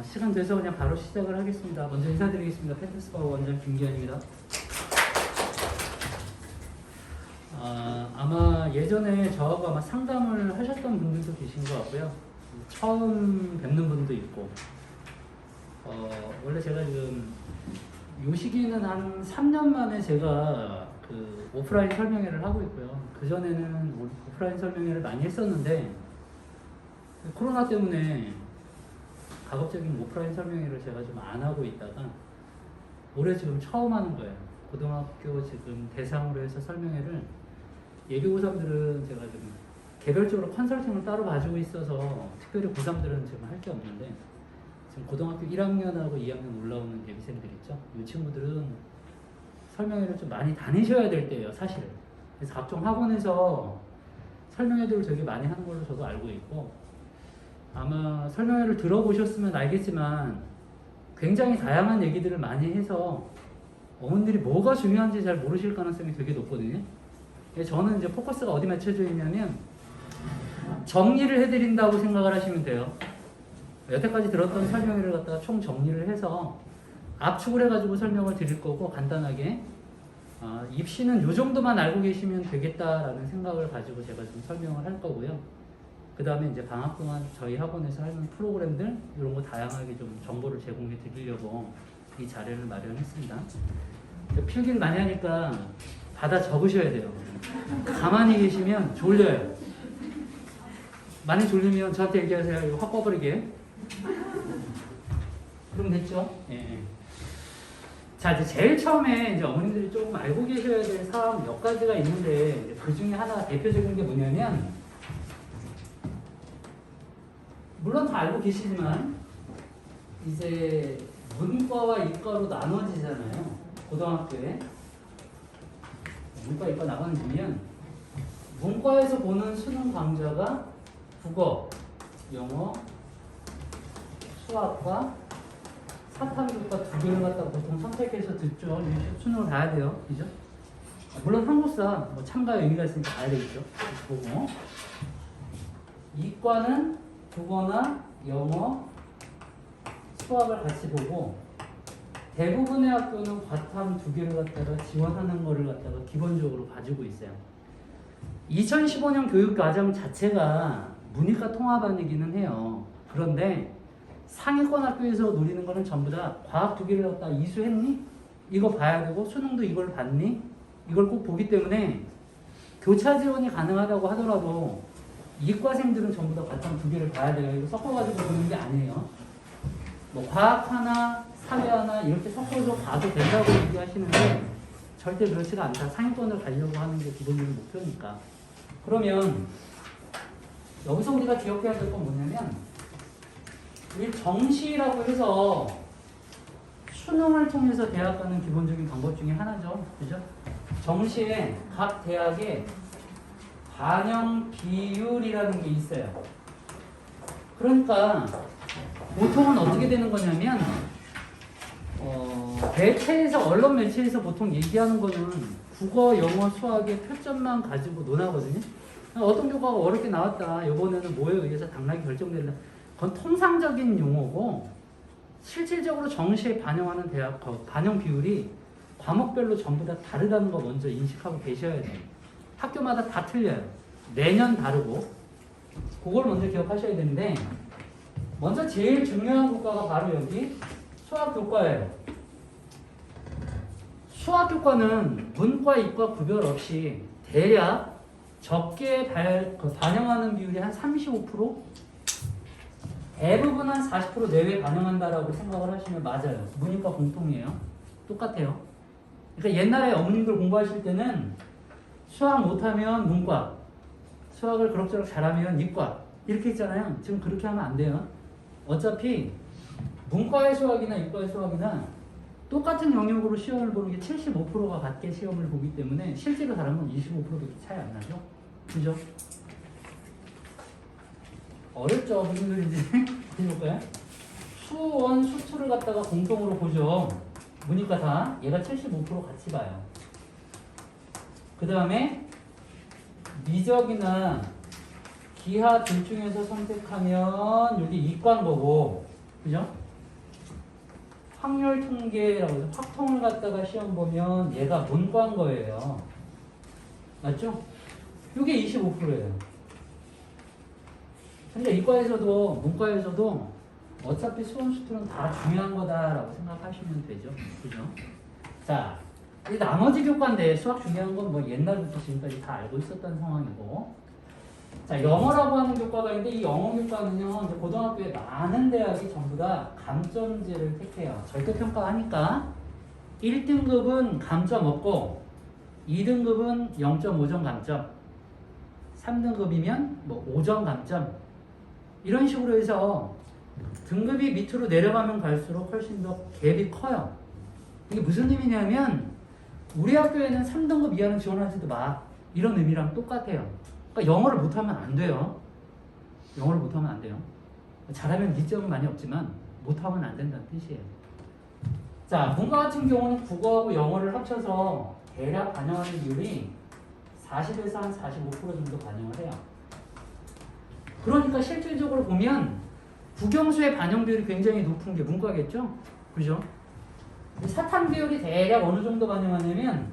시간 돼서 그냥 바로 시작을 하겠습니다. 먼저 인사드리겠습니다. 펜트스파워 원장 김기현입니다. 아마 예전에 저하고 아마 상담을 하셨던 분들도 계신 것 같고요. 처음 뵙는 분도 있고, 원래 제가 지금 요 시기는 한 3년 만에 제가 그 오프라인 설명회를 하고 있고요. 그전에는 오프라인 설명회를 많이 했었는데, 코로나 때문에 가급적인 오프라인 설명회를 제가 좀 안 하고 있다가 올해 지금 처음 하는 거예요. 고등학교 지금 대상으로 해서 설명회를 예비 고3들은 제가 지금 개별적으로 컨설팅을 따로 가지고 있어서 특별히 고3들은 지금 할 게 없는데 지금 고등학교 1학년하고 2학년 올라오는 예비생들 있죠. 이 친구들은 설명회를 좀 많이 다니셔야 될 때예요, 사실은. 그래서 각종 학원에서 설명회들을 되게 많이 하는 걸로 저도 알고 있고, 아마 설명회를 들어보셨으면 알겠지만 굉장히 다양한 얘기들을 많이 해서 어머니들이 뭐가 중요한지 잘 모르실 가능성이 되게 높거든요. 저는 이제 포커스가 어디 맞춰져 있냐면 정리를 해드린다고 생각을 하시면 돼요. 여태까지 들었던 설명회를 갖다가 총 정리를 해서 압축을 해가지고 설명을 드릴 거고, 간단하게 입시는 요 정도만 알고 계시면 되겠다라는 생각을 가지고 제가 좀 설명을 할 거고요. 그 다음에 이제 방학 동안 저희 학원에서 하는 프로그램들 이런 거 다양하게 좀 정보를 제공해 드리려고 이 자리를 마련했습니다. 필기를 많이 하니까 받아 적으셔야 돼요. 가만히 계시면 졸려요. 많이 졸리면 저한테 얘기하세요. 이거 확 꺼버리게. 그럼 됐죠? 예. 자, 이제 제일 처음에 이제 어머님들이 조금 알고 계셔야 될 사항 몇 가지가 있는데, 그 중에 하나 대표적인 게 뭐냐면, 물론 다 알고 계시지만 이제 문과와 이과로 나눠지잖아요. 고등학교에 문과, 이과 나눠지면 문과에서 보는 수능 강좌가 국어, 영어, 수학과 사탐교과 두 개를 갖다가 보통 선택해서 듣죠. 수능을 봐야 돼요, 그죠? 물론 한국사 뭐 참가 의미가 있으니까 봐야 되겠죠. 보고, 이과는 국어나 영어, 수학을 같이 보고, 대부분의 학교는 과탐 두 개를 갖다가 지원하는 거를 갖다가 기본적으로 가지고 있어요. 2015년 교육과정 자체가 문이과 통합반이기는 해요. 그런데 상위권 학교에서 노리는 거는 전부 다 과학 두 개를 갖다가 이수했니? 이거 봐야 되고, 수능도 이걸 봤니? 이걸 꼭 보기 때문에 교차 지원이 가능하다고 하더라도 이과생들은 전부 다 과탐 두 개를 봐야 돼요. 이거 섞어가지고 보는 게 아니에요. 뭐 과학 하나, 사회 하나 이렇게 섞어서 봐도 된다고 얘기하시는데 절대 그렇지가 않다. 상위권을 가려고 하는 게 기본적인 목표니까. 그러면 여기서 우리가 기억해야 될 건 뭐냐면, 이 정시라고 해서 수능을 통해서 대학 가는 기본적인 방법 중에 하나죠. 그죠? 정시에 각 대학에 반영 비율이라는 게 있어요. 그러니까 보통은 어떻게 되는 거냐면, 매체에서, 언론 매체에서 보통 얘기하는 거는 국어, 영어, 수학의 표점만 가지고 논하거든요. 어떤 교과가 어렵게 나왔다, 이번에는 뭐에 의해서 당락이 결정된다. 그건 통상적인 용어고, 실질적으로 정시에 반영하는 대학 반영 비율이 과목별로 전부 다 다르다는 거 먼저 인식하고 계셔야 돼요. 학교마다 다 틀려요. 매년 다르고. 그걸 먼저 기억하셔야 되는데, 먼저 제일 중요한 교과가 바로 여기 수학교과예요. 수학교과는 문과, 이과 구별 없이 대략 적게 반영하는 비율이 한 35%? 대부분 한 40% 내외 반영한다라고 생각을 하시면 맞아요. 문이과 공통이에요. 똑같아요. 그러니까 옛날에 어머님들 공부하실 때는 수학 못하면 문과, 수학을 그럭저럭 잘하면 이과, 이렇게 했잖아요. 지금 그렇게 하면 안 돼요. 어차피 문과의 수학이나 이과의 수학이나 똑같은 영역으로 시험을 보는 게 75%가 같게 시험을 보기 때문에 실제로 잘하면 25%밖에 차이 안 나죠. 그죠? 어렵죠? 무슨 소리인지 해볼까요? 수원, 수투를 갖다가 공통으로 보죠. 문이과 다. 얘가 75% 같이 봐요. 그 다음에 미적이나 기하 둘 중에서 선택하면 여기 이과인 거고, 그죠? 확률 통계라고 해서 확통을 갖다가 시험 보면 얘가 문과인 거예요. 맞죠? 이게 25%예요. 근데 이과에서도 문과에서도 어차피 수원 수투는 다 중요한 거다라고 생각하시면 되죠. 그죠? 자, 이 나머지 교과인데 수학 중요한 건 뭐 옛날부터 지금까지 다 알고 있었던 상황이고, 자, 영어라고 하는 교과가 있는데 이 영어 교과는요, 이제 고등학교에 많은 대학이 전부 다 감점제를 택해요. 절대평가하니까 1등급은 감점 없고 2등급은 0.5점 감점, 3등급이면 뭐 5점 감점, 이런 식으로 해서 등급이 밑으로 내려가면 갈수록 훨씬 더 갭이 커요. 이게 무슨 의미냐면 우리 학교에는 3등급 이하는 지원하지도 마, 이런 의미랑 똑같아요. 그러니까 영어를 못하면 안 돼요. 영어를 못하면 안 돼요. 잘하면 이점은 많이 없지만 못하면 안 된다는 뜻이에요. 자, 문과 같은 경우는 국어하고 영어를 합쳐서 대략 반영하는 비율이 40에서 한 45% 정도 반영을 해요. 그러니까 실질적으로 보면 국영수의 반영 비율이 굉장히 높은 게 문과겠죠? 그죠? 사탐 비율이 대략 어느 정도 반영하냐면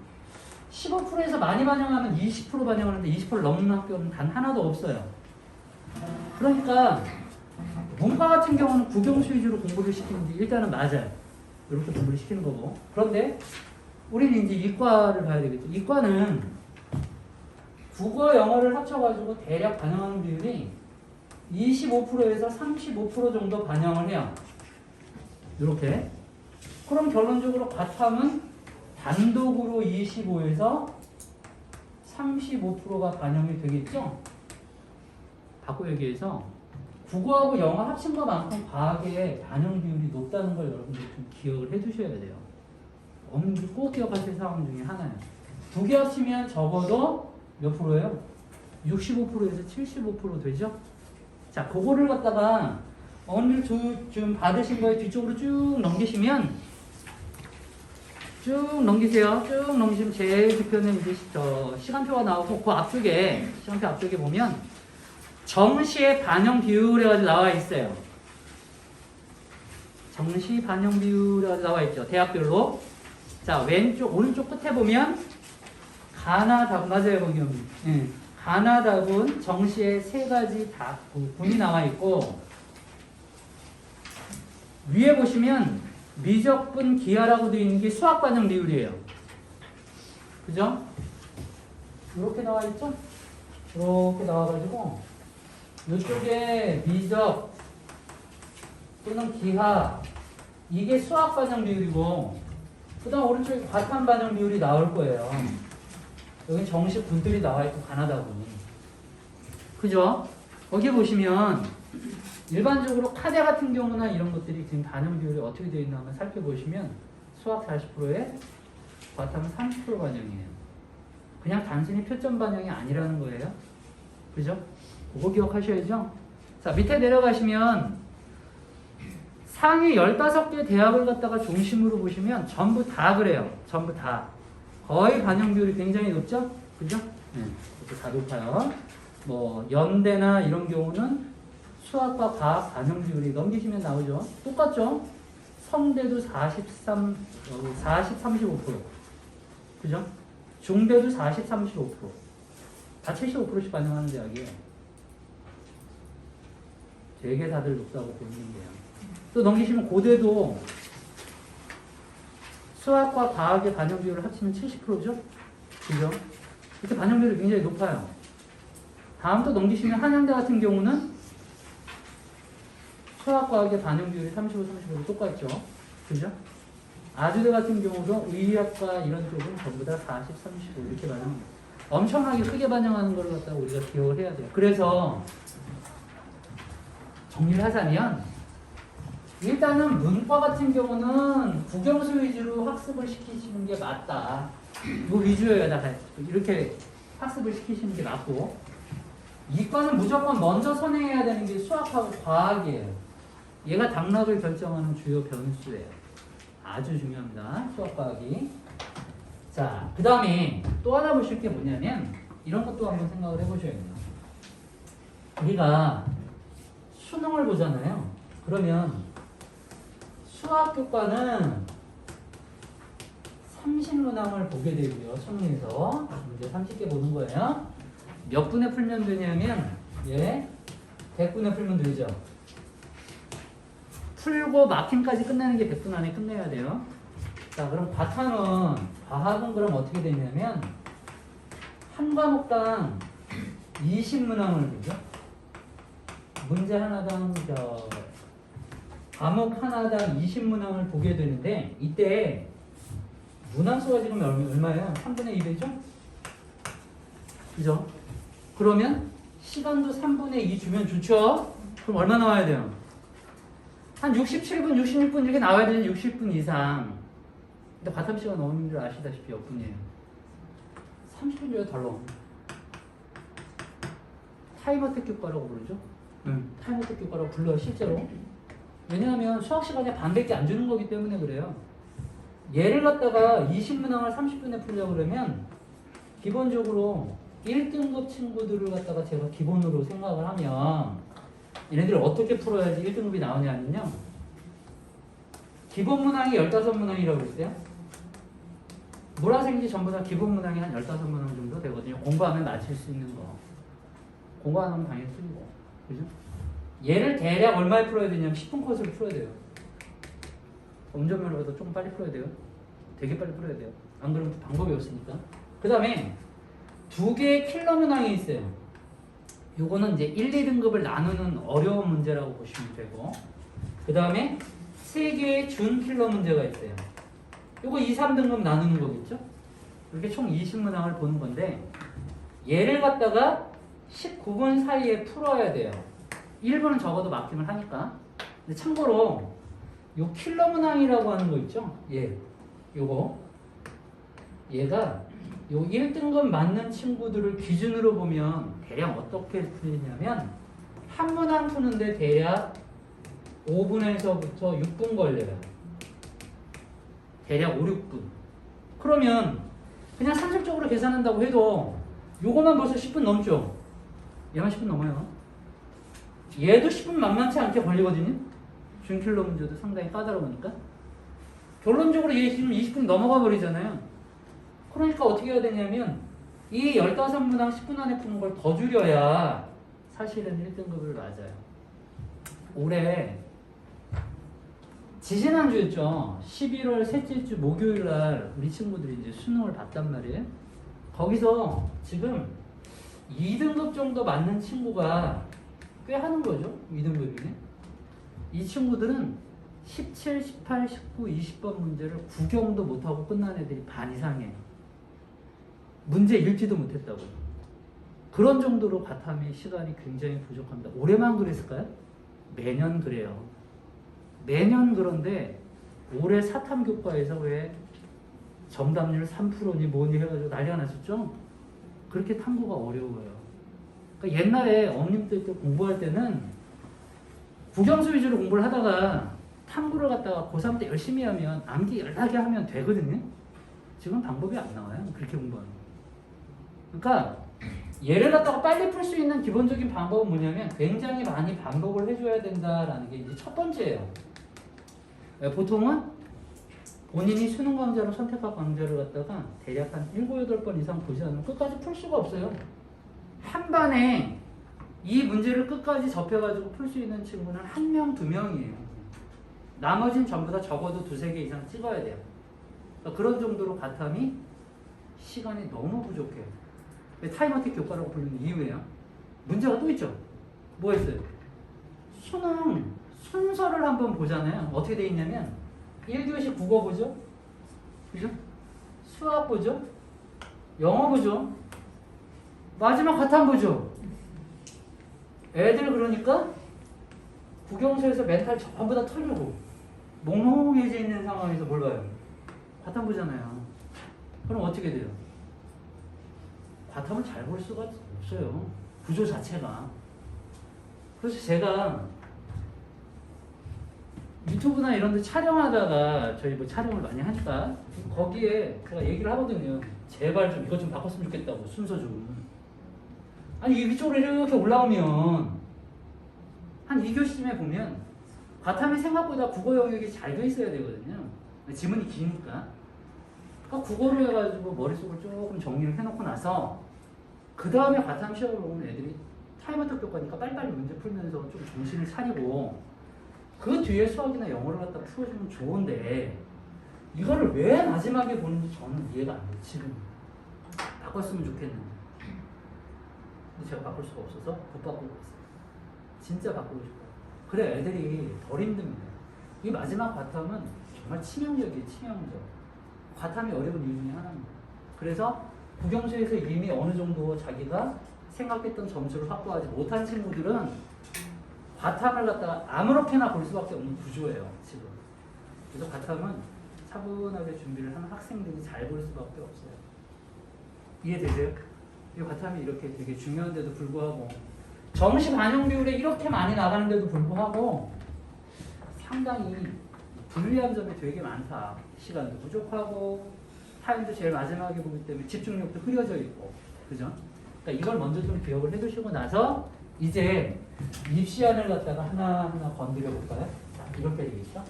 15%에서 많이 반영하면 20% 반영하는데 20%를 넘는 학교는 단 하나도 없어요. 그러니까 문과 같은 경우는 국영수 위주로 공부를 시키는 게 일단은 맞아요. 이렇게 공부를 시키는 거고. 그런데 우리는 이제 이과를 봐야 되겠죠. 이과는 국어, 영어를 합쳐가지고 대략 반영하는 비율이 25%에서 35% 정도 반영을 해요. 이렇게. 그럼 결론적으로 과탐은 단독으로 25에서 35%가 반영이 되겠죠? 바꿔 얘기해서 국어하고 영어 합친 것만큼 과학의 반영 비율이 높다는 걸 여러분들이 좀 기억을 해 두셔야 돼요. 꼭 기억하실 상황 중에 하나예요. 두 개 합치면 적어도 몇 프로예요? 65%에서 75% 되죠? 자, 그거를 갖다가 오늘 좀 받으신 거에 뒤쪽으로 쭉 넘기시면, 쭉 넘기세요. 쭉 넘기시면 제일 뒤편에 이제 시간표가 나오고 그 앞쪽에, 시간표 앞쪽에 보면 정시의 반영 비율 해가지고 나와 있어요. 정시 반영 비율 해가지고 나와 있죠. 대학별로. 자, 오른쪽 끝에 보면 가나다군, 맞아요, 거기. 예. 가나다군 정시의 세 가지 군이 나와 있고, 위에 보시면 미적분 기하라고 되어 있는 게 수학 반영 비율이에요. 그죠? 이렇게 나와 있죠? 이렇게 나와가지고 이쪽에 미적 또는 기하, 이게 수학 반영 비율이고, 그 다음 오른쪽에 과탐 반영 비율이 나올 거예요. 여기 정시 군들이 나와 있고 가나다군이. 그죠? 거기 보시면 일반적으로 카대 같은 경우나 이런 것들이 지금 반영 비율이 어떻게 되어 있나 한번 살펴보시면 수학 40%에 과탐은 30% 반영이에요. 그냥 단순히 표점 반영이 아니라는 거예요. 그죠? 그거 기억하셔야죠. 자, 밑에 내려가시면 상위 15개 대학을 갖다가 중심으로 보시면 전부 다 그래요. 전부 다. 거의 반영 비율이 굉장히 높죠? 그죠? 네, 이것도 다 높아요. 뭐 연대나 이런 경우는 수학과 과학 반영 비율이 넘기시면 나오죠. 똑같죠? 성대도 40, 35%. 그죠? 중대도 40, 35%. 다 75%씩 반영하는 대학이에요. 되게 다들 높다고 보이는데요. 또 넘기시면 고대도 수학과 과학의 반영 비율을 합치면 70%죠? 그죠? 이렇게 반영 비율이 굉장히 높아요. 다음 또 넘기시면 한양대 같은 경우는 수학과학의 반영 비율이 35, 35도 똑같죠? 그죠? 아주대 같은 경우도 의학과 이런 쪽은 전부 다 40, 35 이렇게 반영합니다. 엄청나게 크게 반영하는 걸 갖다가 우리가 기억을 해야 돼요. 그래서 정리를 하자면 일단은 문과 같은 경우는 국영수 위주로 학습을 시키시는 게 맞다. 이 위주여다 이렇게 학습을 시키시는 게 맞고, 이과는 무조건 먼저 선행해야 되는 게 수학하고 과학이에요. 얘가 당락을 결정하는 주요 변수예요. 아주 중요합니다. 수학, 과학이. 자, 그 다음에 또 하나 보실 게 뭐냐면 이런 것도 한번 생각을 해보셔야 돼요. 우리가 수능을 보잖아요. 그러면 수학 교과는 30문항을 보게 되고요. 청리에서 문제 30개 보는 거예요. 몇 분에 풀면 되냐면 100분에 풀면 되죠. 풀고 마킹까지 끝내는 게 100분 안에 끝내야 돼요. 자, 그럼 과학은 그럼 어떻게 되냐면 한 과목당 20문항을 보죠. 문제 하나당 과목 하나당 20문항을 보게 되는데 이때 문항수가 지금 얼마예요? 3분의 2배죠? 그죠? 그러면 시간도 3분의 2 주면 좋죠? 그럼 얼마 나와야 돼요? 한 67분, 66분 이렇게 나와야 되는 60분 이상. 근데 과탐 시간 어머님들 아시다시피 몇 분이에요? 30분 줘야 덜 나옵니다. 타임어택 교과라고 부르죠? 타임어택 교과라고 불러요, 실제로. 왜냐하면 수학 시간에 반밖에 안 주는 거기 때문에 그래요. 얘를 갖다가 20문항을 30분에 풀려고 그러면 기본적으로 1등급 친구들을 갖다가 제가 기본으로 생각을 하면 얘네들 어떻게 풀어야지 1등급이 나오냐면요. 기본 문항이 15문항이라고 했어요. 물화생지 전부 다 기본 문항이 한 15문항 정도 되거든요. 공부하면 맞출 수 있는 거. 공부 안 하면 당연히 틀리고. 그죠? 얘를 대략 얼마에 풀어야 되냐면 10분 코스를 풀어야 돼요. 운전면허보다 조금 빨리 풀어야 돼요. 되게 빨리 풀어야 돼요. 안 그러면 방법이 없으니까. 그 다음에 두 개의 킬러 문항이 있어요. 요거는 이제 1, 2등급을 나누는 어려운 문제라고 보시면 되고, 그 다음에 세 개의 준 킬러 문제가 있어요. 요거 2, 3등급 나누는 거겠죠? 이렇게 총 20문항을 보는 건데, 얘를 갖다가 19분 사이에 풀어야 돼요. 1분은 적어도 마킹을 하니까. 근데 참고로 요 킬러 문항이라고 하는 거 있죠? 얘가 요 1등급 맞는 친구들을 기준으로 보면 대략 어떻게 풀리냐면 한 문항 푸는데 대략 5분에서부터 6분 걸려요. 대략 5, 6분. 그러면 그냥 산술적으로 계산한다고 해도 요거만 벌써 10분 넘죠? 얘만 10분 넘어요. 얘도 10분 만만치 않게 걸리거든요? 준킬러 문제도 상당히 까다로우니까. 결론적으로 얘 지금 20분 넘어가 버리잖아요. 그러니까 어떻게 해야 되냐면 이 15문항 10분 안에 푸는 걸 더 줄여야 사실은 1등급을 맞아요. 올해 지지난주였죠. 11월 셋째 주 목요일 날 우리 친구들이 이제 수능을 봤단 말이에요. 거기서 지금 2등급 정도 맞는 친구가 꽤 하는 거죠. 2등급이네. 이 친구들은 17, 18, 19, 20번 문제를 구경도 못하고 끝난 애들이 반 이상이에요. 문제 읽지도 못했다고. 그런 정도로 과탐의 시간이 굉장히 부족합니다. 올해만 그랬을까요? 매년 그래요. 매년 그런데 올해 사탐 교과에서 왜 정답률 3%니 뭐니 해가지고 난리가 났었죠? 그렇게 탐구가 어려워요. 그러니까 옛날에 어머님들 때 공부할 때는 국영수 위주로 공부를 하다가 탐구를 갖다가 고3 때 열심히 하면 암기 열나게 하면 되거든요. 지금 방법이 안 나와요. 그렇게 공부하는 거. 그러니까 얘를 갖다가 빨리 풀 수 있는 기본적인 방법은 뭐냐면 굉장히 많이 반복을 해줘야 된다라는 게 이제 첫 번째예요. 보통은 본인이 수능 강좌로 선택한 강좌를 갖다가 대략 한 7, 8번 이상 보지 않으면 끝까지 풀 수가 없어요. 한 반에 이 문제를 끝까지 접해가지고 풀 수 있는 친구는 1명, 2명이에요. 나머지는 전부 다 적어도 2, 3개 이상 찍어야 돼요. 그러니까 그런 정도로 과탐이 시간이 너무 부족해요. 타임어택 교과라고 부르는 이유예요. 문제가 또 있죠. 뭐가 있어요? 수능 순서를 한번 보잖아요. 어떻게 돼 있냐면 1교시 국어 보죠? 그죠? 수학 보죠? 영어 보죠? 마지막 과탐 보죠? 애들 그러니까 국영수에서 멘탈 전부 다 털려고 몽롱해져 있는 상황에서 뭘 봐요? 과탐 보잖아요. 그럼 어떻게 돼요? 과탐을 잘 볼 수가 없어요. 구조 자체가. 그래서 제가 유튜브나 이런 데 촬영하다가 저희 뭐 촬영을 많이 하니까 거기에 제가 얘기를 하거든요. 제발 좀 이것 좀 바꿨으면 좋겠다고 순서 좀. 아니 위쪽으로 이렇게 올라오면 한 2교시쯤에 보면 바탕이 생각보다 국어 영역이 잘 돼 있어야 되거든요. 지문이 기니까. 그러니까 국어로 해가지고 머릿속을 조금 정리를 해놓고 나서 그 다음에 바탕 시험을 보면 애들이 타임어택 교과니까 빨리빨리 문제 풀면서 좀 정신을 차리고 그 뒤에 수학이나 영어를 갖다 풀어주면 좋은데 이거를 왜 마지막에 보는지 저는 이해가 안 돼요. 지금 바꿨으면 좋겠는데 근데 제가 바꿀 수가 없어서 못 바꾸고 있어요. 진짜 바꾸고 싶어요. 그래 애들이 덜 힘듭니다. 이 마지막 바탕은 정말 치명적이에요. 치명적. 과탐이 어려운 이유 중에 하나입니다. 그래서 국영수에서 이미 어느 정도 자기가 생각했던 점수를 확보하지 못한 친구들은 과탐을 갖다가 아무렇게나 볼 수밖에 없는 구조예요. 지금. 그래서 과탐은 차분하게 준비를 하는 학생들이 잘 볼 수밖에 없어요. 이해되세요? 이 과탐이 이렇게 되게 중요한데도 불구하고 정시 반영 비율에 이렇게 많이 나가는데도 불구하고 상당히 불리한 점이 되게 많다. 시간도 부족하고 타임도 제일 마지막에 보기 때문에 집중력도 흐려져 있고 그죠? 그러니까 이걸 먼저 좀 기억을 해두시고 나서 이제 입시안을 갖다가 하나하나 건드려 볼까요? 자, 이렇게 되겠죠?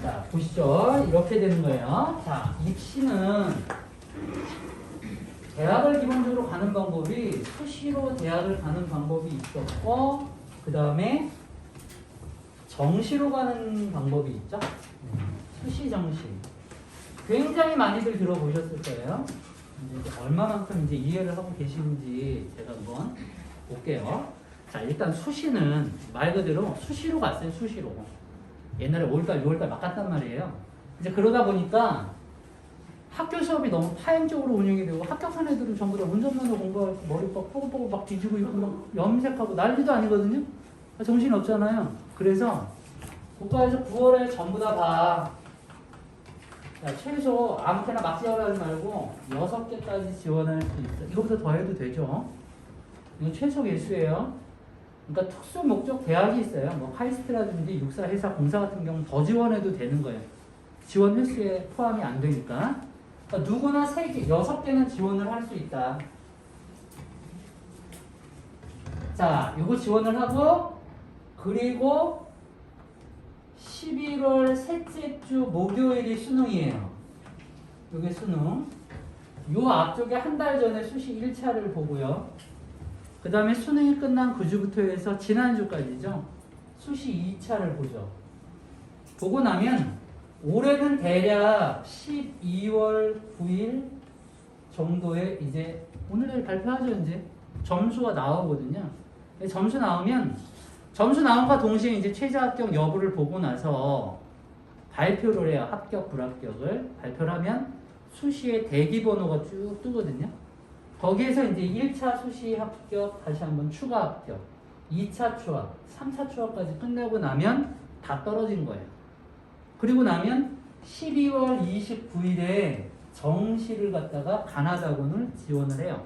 자, 보시죠. 이렇게 되는 거예요. 자, 입시는 대학을 기본적으로 가는 방법이 수시로 대학을 가는 방법이 있었고 그 다음에 정시로 가는 방법이 있죠. 수시, 정시. 굉장히 많이들 들어보셨을 거예요. 이제 얼마만큼 이제 이해를 하고 계시는지 제가 한번 볼게요. 자, 일단 수시는 말 그대로 수시로 갔어요. 수시로. 옛날에 5월달, 6월달 막 갔단 말이에요. 이제 그러다 보니까 학교 수업이 너무 파행적으로 운영이 되고 합격한 애들은 전부 다 운전면허 공부하고 머리 막 뽀글뽀글 막 뒤지고 있고 막 염색하고 난리도 아니거든요. 정신이 없잖아요. 그래서 국가에서 9월에 전부 다 봐. 자, 최소 아무 때나 막 지원하지 말고 6개까지 지원할 수 있어. 이거보다 더 해도 되죠. 이건 최소 개수예요. 그러니까 특수 목적 대학이 있어요. 뭐 카이스트라든지 육사, 회사, 공사 같은 경우는 더 지원해도 되는 거예요. 지원 횟수에 포함이 안 되니까. 그러니까 누구나 3개, 6개는 지원을 할 수 있다. 자, 요거 지원을 하고 그리고 11월 셋째 주 목요일이 수능이에요. 요게 수능. 요 앞쪽에 한 달 전에 수시 1차를 보고요. 그 다음에 수능이 끝난 그 주부터 해서 지난주까지죠. 수시 2차를 보죠. 보고 나면 올해는 대략 12월 9일 정도에 이제 오늘 내일 발표하죠. 이제 점수가 나오거든요. 점수 나오면 점수 나온과 동시에 이제 최저 합격 여부를 보고 나서 발표를 해요. 합격, 불합격을 발표를 하면 수시의 대기 번호가 쭉 뜨거든요. 거기에서 이제 1차 수시 합격, 다시 한번 추가 합격, 2차 추합, 3차 추합까지 끝내고 나면 다 떨어진 거예요. 그리고 나면 12월 29일에 정시를 갖다가 가나다군을 지원을 해요.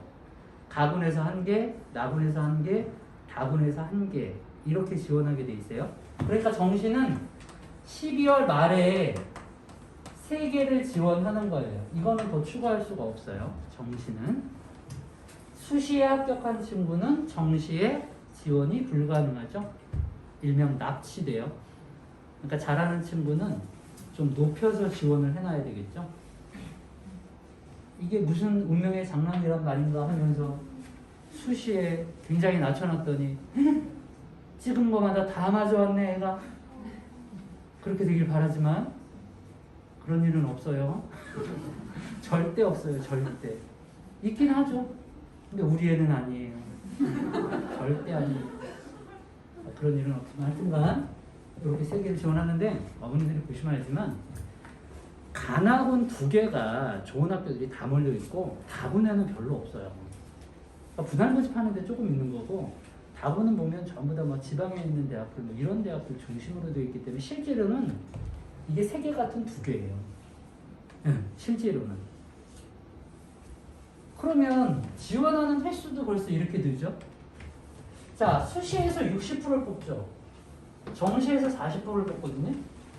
가군에서 1개, 나군에서 1개, 다군에서 1개 이렇게 지원하게 돼 있어요. 그러니까 정시는 12월 말에 3개를 지원하는 거예요. 이거는 더 추가할 수가 없어요. 정시는. 수시에 합격한 친구는 정시에 지원이 불가능하죠. 일명 납치돼요. 그러니까 잘하는 친구는 좀 높여서 지원을 해놔야 되겠죠. 이게 무슨 운명의 장난이란 말인가 하면서 수시에 굉장히 낮춰놨더니 찍은 거마다 다 맞아왔네 애가. 그렇게 되길 바라지만 그런 일은 없어요. 절대 없어요. 절대. 있긴 하죠. 근데 우리 애는 아니에요. 절대 아니에요. 그런 일은 없지만 하여튼간 이렇게 3개를 지원하는데 어머니들이 보시면 알지만 간학원 2개가 좋은 학교들이 다 몰려있고 다군에는 별로 없어요. 그러니까 분할 모집하는데 조금 있는 거고 다군은 보면 전부 다 뭐 지방에 있는 대학들 뭐 이런 대학들 중심으로 되어 있기 때문에 실제로는 이게 3개 같은 2개예요. 실제로는. 그러면 지원하는 횟수도 벌써 이렇게 늘죠? 자, 수시에서 60%를 뽑죠. 정시에서 40%를 뽑거든요.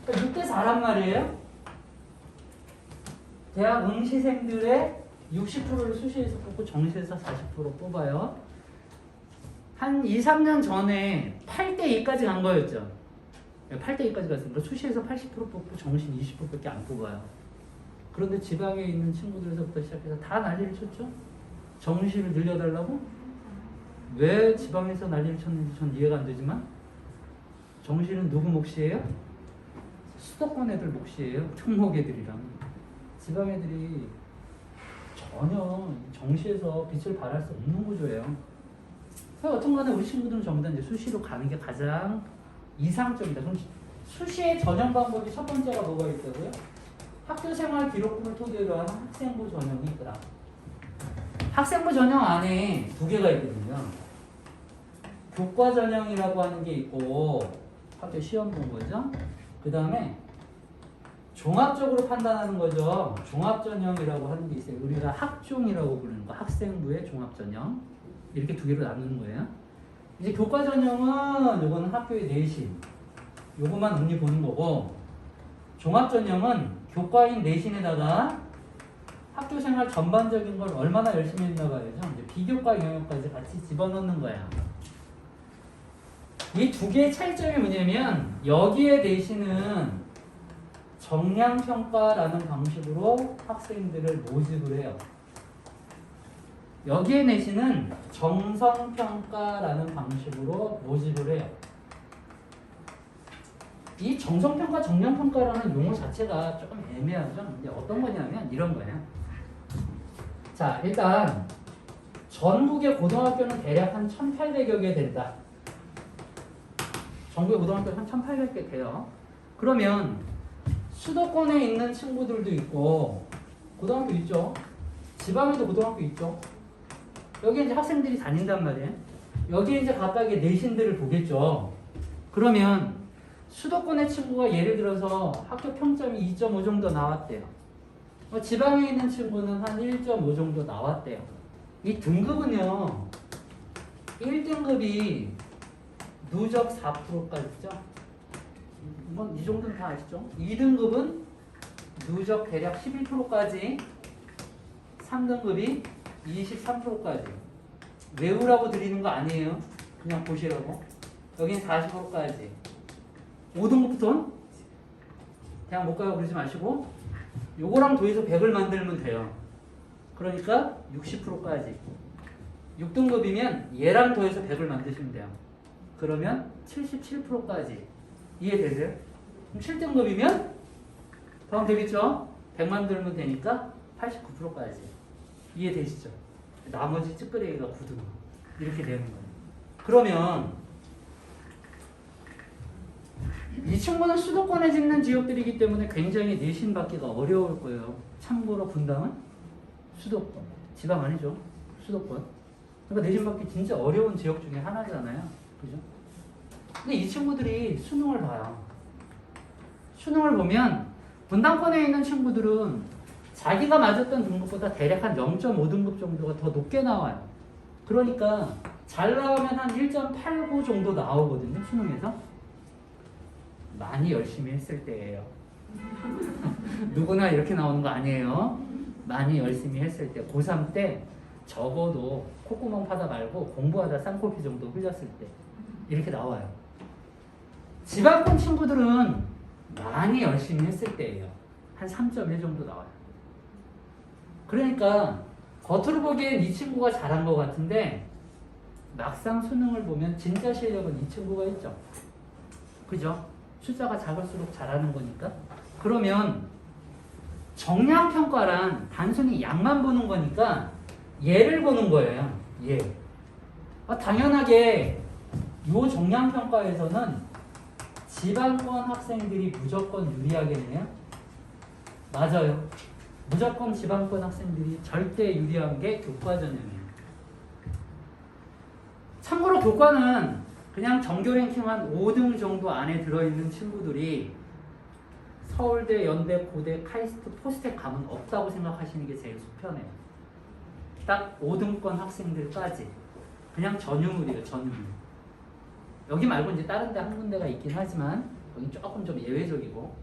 그러니까 6대4란 말이에요. 대학 응시생들의 60%를 수시에서 뽑고 정시에서 40% 뽑아요. 한 2, 3년 전에 8대 2까지 간 거였죠. 8대 2까지 갔으니까 수시에서 80% 뽑고 정시 20%밖에 안 뽑아요. 그런데 지방에 있는 친구들에서부터 시작해서 다 난리를 쳤죠. 정시를 늘려달라고? 왜 지방에서 난리를 쳤는지 전 이해가 안 되지만 정시는 누구 몫이에요? 수도권 애들 몫이에요. 특목 애들이랑. 지방 애들이 전혀 정시에서 빛을 발할 수 없는 구조예요. 그래서 어떤 간에 우리 친구들은 전부 다 이제 수시로 가는 게 가장 이상적이다. 그럼 수시의 전형 방법이 첫 번째가 뭐가 있다고요? 학교생활 기록부를 토대로 한 학생부 전형이 있더라. 학생부 전형 안에 두 개가 있거든요. 교과 전형이라고 하는 게 있고 학교 시험 본 거죠. 그 다음에 종합적으로 판단하는 거죠. 종합전형이라고 하는 게 있어요. 우리가 학종이라고 부르는 거. 학생부의 종합전형. 이렇게 두 개로 나누는 거예요. 이제 교과전형은 요거는 학교의 내신. 요것만 은리 보는 거고, 종합전형은 교과인 내신에다가 학교생활 전반적인 걸 얼마나 열심히 했나 봐야죠. 이제 비교과 영역까지 같이 집어넣는 거야. 이 두 개의 차이점이 뭐냐면 여기에 내신은 정량평가라는 방식으로 학생들을 모집을 해요. 여기에 내신은 정성평가라는 방식으로 모집을 해요. 이 정성평가, 정량평가라는 용어 자체가 조금 애매하죠. 근데 어떤 거냐면 이런 거예요. 자, 일단 전국의 고등학교는 대략 한 1,800여 개 된다. 전국의 고등학교 한 1,800개 돼요. 그러면 수도권에 있는 친구들도 있고 고등학교 있죠. 지방에도 고등학교 있죠. 여기 이제 학생들이 다닌단 말이에요. 여기에 이제 각각의 내신들을 보겠죠. 그러면 수도권의 친구가 예를 들어서 학교 평점이 2.5 정도 나왔대요. 지방에 있는 친구는 한 1.5 정도 나왔대요. 이 등급은요. 1등급이 누적 4%까지죠. 이건 이 정도는 다 아시죠? 2등급은 누적 대략 11%까지, 3등급이 23%까지. 외우라고 드리는 거 아니에요. 그냥 보시라고. 여긴 40%까지. 5등급부터는 그냥 못 가요 그러지 마시고 요거랑 더해서 100을 만들면 돼요. 그러니까 60%까지. 6등급이면 얘랑 더해서 100을 만드시면 돼요. 그러면 77%까지. 이해되세요? 그럼 7등급이면 더 하면 되겠죠? 100 만들면 되니까 89%까지. 이해되시죠? 나머지 찌끄레기가 9등급. 이렇게 되는 거예요. 그러면 이 친구는 수도권에 짓는 지역들이기 때문에 굉장히 내신 받기가 어려울 거예요. 참고로 분당은 수도권. 지방 아니죠? 수도권. 그러니까 내신 받기 진짜 어려운 지역 중에 하나잖아요. 그죠? 근데 이 친구들이 수능을 봐요. 수능을 보면 분당권에 있는 친구들은 자기가 맞았던 등급보다 대략 한 0.5등급 정도가 더 높게 나와요. 그러니까 잘 나오면 한 1.89 정도 나오거든요. 수능에서. 많이 열심히 했을 때예요. 누구나 이렇게 나오는 거 아니에요. 많이 열심히 했을 때. 고3 때 적어도 콧구멍 파다 말고 공부하다 쌍코피 정도 흘렸을 때 이렇게 나와요. 지방권 친구들은 많이 열심히 했을 때예요. 한 3.1 정도 나와요. 그러니까 겉으로 보기엔 이 친구가 잘한 것 같은데 막상 수능을 보면 진짜 실력은 이 친구가 있죠. 그죠? 숫자가 작을수록 잘하는 거니까. 그러면 정량평가란 단순히 양만 보는 거니까 얘를 보는 거예요. 얘. 당연하게 이 정량평가에서는 지방권 학생들이 무조건 유리하겠네요. 맞아요. 무조건 지방권 학생들이 절대 유리한 게 교과전형이에요. 참고로 교과는 그냥 전교 랭킹 한 5등 정도 안에 들어있는 친구들이 서울대, 연대, 고대, 카이스트, 포스텍 가면 없다고 생각하시는 게 제일 속편해요. 딱 5등권 학생들까지. 그냥 전유물이에요, 전유물. 여기 말고 이제 다른 데 한 군데가 있긴 하지만 여기 조금 좀 예외적이고.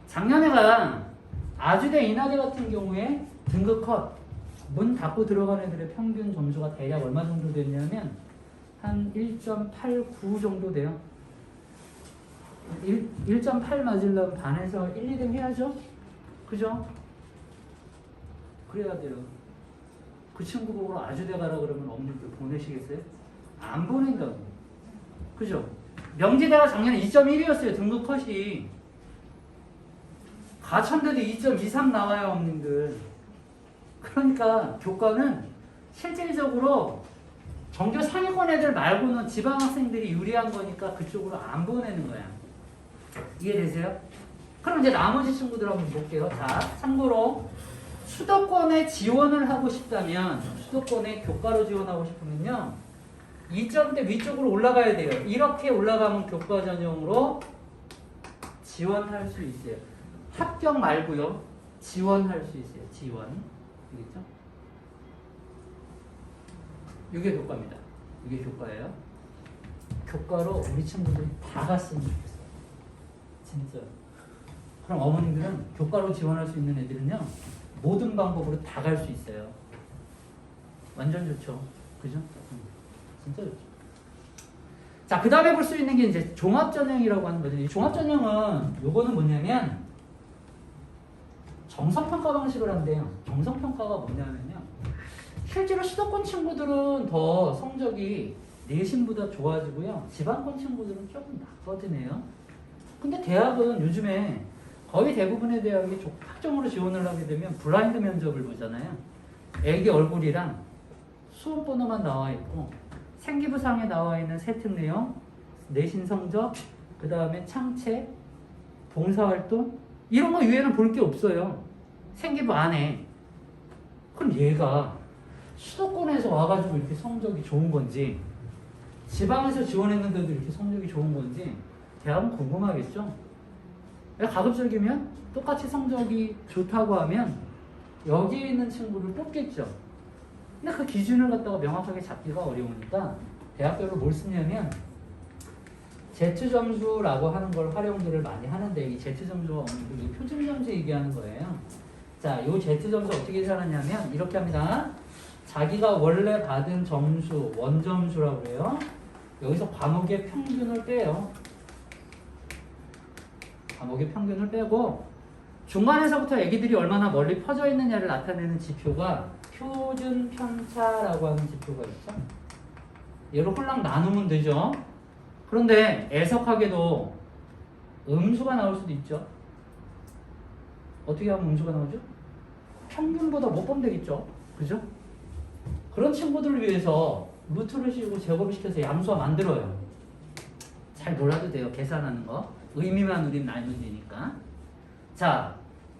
작년에가 아주대, 인하대 같은 경우에 등급 컷, 문 닫고 들어간 애들의 평균 점수가 대략 얼마 정도 됐냐면 한 1.89 정도 돼요. 1.8 맞으려면 반에서 1, 2등 해야죠? 그죠? 그래야 돼요. 그 친구 보고 아주대 가라 그러면 어머님들 보내시겠어요? 안 보낸다고. 그죠? 명지대가 작년에 2.1이었어요. 등급 컷이. 가천대도 2.23 나와요, 어머님들. 그러니까 교과는 실질적으로 전교 상위권 애들 말고는 지방 학생들이 유리한 거니까 그쪽으로 안 보내는 거야. 이해되세요? 그럼 이제 나머지 친구들 한번 볼게요. 자, 참고로 수도권에 지원을 하고 싶다면, 수도권에 교과로 지원하고 싶으면요, 2점대 위쪽으로 올라가야 돼요. 이렇게 올라가면 교과 전형으로 지원할 수 있어요. 합격 말고요, 지원할 수 있어요. 지원. 알겠죠? 이게 교과입니다. 이게 교과예요. 교과로 우리 친구들이 다 갔으면 좋겠어요. 진짜. 그럼 어머님들은 교과로 지원할 수 있는 애들은요, 모든 방법으로 다 갈 수 있어요. 완전 좋죠. 그죠? 진짜 좋죠. 자, 그 다음에 볼 수 있는 게 이제 종합전형이라고 하는 거죠. 이 종합전형은, 요거는 뭐냐면, 정성평가 방식을 한대요. 정성평가가 뭐냐면요, 실제로 수도권 친구들은 더 성적이 내신보다 좋아지고요, 지방권 친구들은 조금 나빠지네요. 근데 대학은 요즘에 거의 대부분의 대학이 학종으로 지원을 하게 되면 블라인드 면접을 보잖아요. 애기 얼굴이랑 수험 번호만 나와 있고 생기부상에 나와 있는 세특 내용, 내신 성적, 그 다음에 창책, 봉사활동 이런 거 이외에는 볼 게 없어요. 생기부 안에. 그럼 얘가 수도권에서 와가지고 이렇게 성적이 좋은 건지, 지방에서 지원했는데도 이렇게 성적이 좋은 건지 대학은 궁금하겠죠? 가급적이면 똑같이 성적이 좋다고 하면 여기에 있는 친구를 뽑겠죠. 근데 그 기준을 갖다가 명확하게 잡기가 어려우니까 대학별로 뭘 쓰냐면 Z점수라고 하는 걸 활용들을 많이 하는데, 이 Z점수가 없는 이 표준점수 얘기하는 거예요. 자, 요 Z점수 어떻게 살았냐면 이렇게 합니다. 자기가 원래 받은 점수, 원점수라고 그래요. 여기서 과목의 평균을 빼요. 과목의 평균을 빼고 중간에서부터 애기들이 얼마나 멀리 퍼져 있느냐를 나타내는 지표가 표준 편차라고 하는 지표가 있죠. 얘로 홀랑 나누면 되죠. 그런데 애석하게도 음수가 나올 수도 있죠. 어떻게 하면 음수가 나오죠? 평균보다 못 보면 되겠죠. 그죠? 그런 친구들을 위해서 루트를 씌우고 제곱을 시켜서 함수화 만들어요. 잘 몰라도 돼요. 계산하는 거. 의미만 우린 알면 되니까. 자,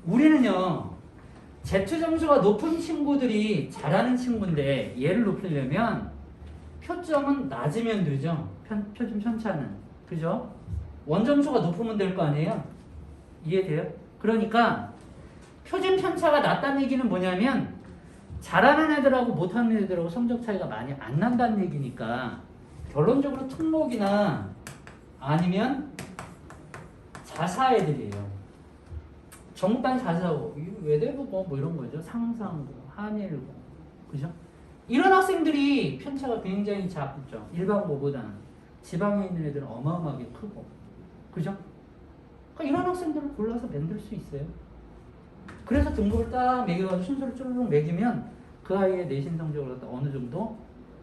우리는요, Z점수가 높은 친구들이 잘하는 친구인데 얘를 높이려면 표점은 낮으면 되죠. 표준 편차는. 그죠? 원점수가 높으면 될 거 아니에요? 이해돼요? 그러니까 표준 편차가 낮다는 얘기는 뭐냐면 잘하는 애들하고 못하는 애들하고 성적 차이가 많이 안 난다는 얘기니까 결론적으로 특목이나 아니면 자사 애들이에요. 전국반 자사고 외대국어 뭐 이런 거죠. 상상고, 한일고, 그죠? 이런 학생들이 편차가 굉장히 작죠. 일반고보다는. 지방에 있는 애들은 어마어마하게 크고, 그죠? 그러니까 이런 학생들을 골라서 만들 수 있어요. 그래서 등급을 딱 매겨가지고 순서를 쭈르륵 매기면 그 아이의 내신 성적을 갖다 어느 정도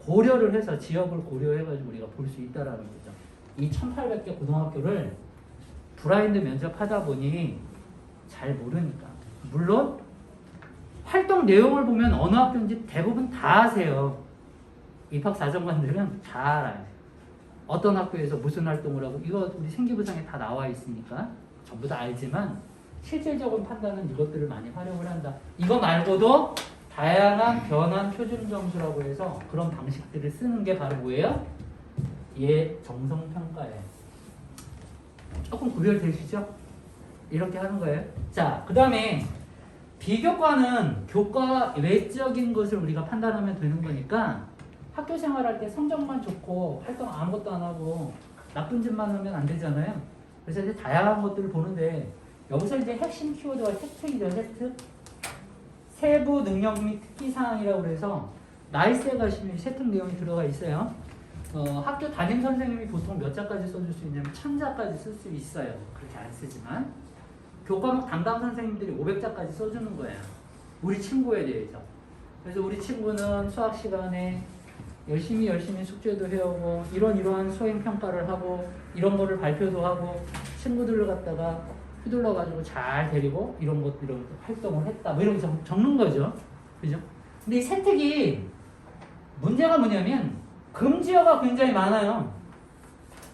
고려를 해서 지역을 고려해가지고 우리가 볼 수 있다라는 거죠. 이 1800개 고등학교를 블라인드 면접하다 보니 잘 모르니까. 물론 활동 내용을 보면 어느 학교인지 대부분 다 아세요. 입학사정관들은 다 알아요. 어떤 학교에서 무슨 활동을 하고 이거 우리 생기부상에 다 나와 있으니까 전부 다 알지만 실질적인 판단은 이것들을 많이 활용을 한다. 이거 말고도 다양한 변환 표준 점수라고 해서 그런 방식들을 쓰는 게 바로 뭐예요? 얘 정성평가예요. 조금 구별되시죠? 이렇게 하는 거예요. 자, 그 다음에 비교과는 교과 외적인 것을 우리가 판단하면 되는 거니까 학교 생활할 때 성적만 좋고 활동 아무것도 안 하고 나쁜 짓만 하면 안 되잖아요. 그래서 이제 다양한 것들을 보는데 여기서 이제 핵심 키워드가 혜택이죠. 혜택. 세부 능력 및 특기 사항이라고 해서 나이스에 가시면 세특 내용이 들어가 있어요. 학교 담임 선생님이 보통 몇 자까지 써줄 수 있냐면 1000자까지 쓸 수 있어요. 그렇게 안 쓰지만 교과목 담당 선생님들이 500자까지 써주는 거예요. 우리 친구에 대해서. 그래서 우리 친구는 수학 시간에 열심히 숙제도 해오고 이러한 수행 평가를 하고 이런 거를 발표도 하고 친구들을 갖다가 휘둘러 가지고 잘 데리고 이런 것 활동을 했다. 뭐 이런 거 적는 거죠. 그죠? 근데 이 세특이 문제가 뭐냐면 금지어가 굉장히 많아요.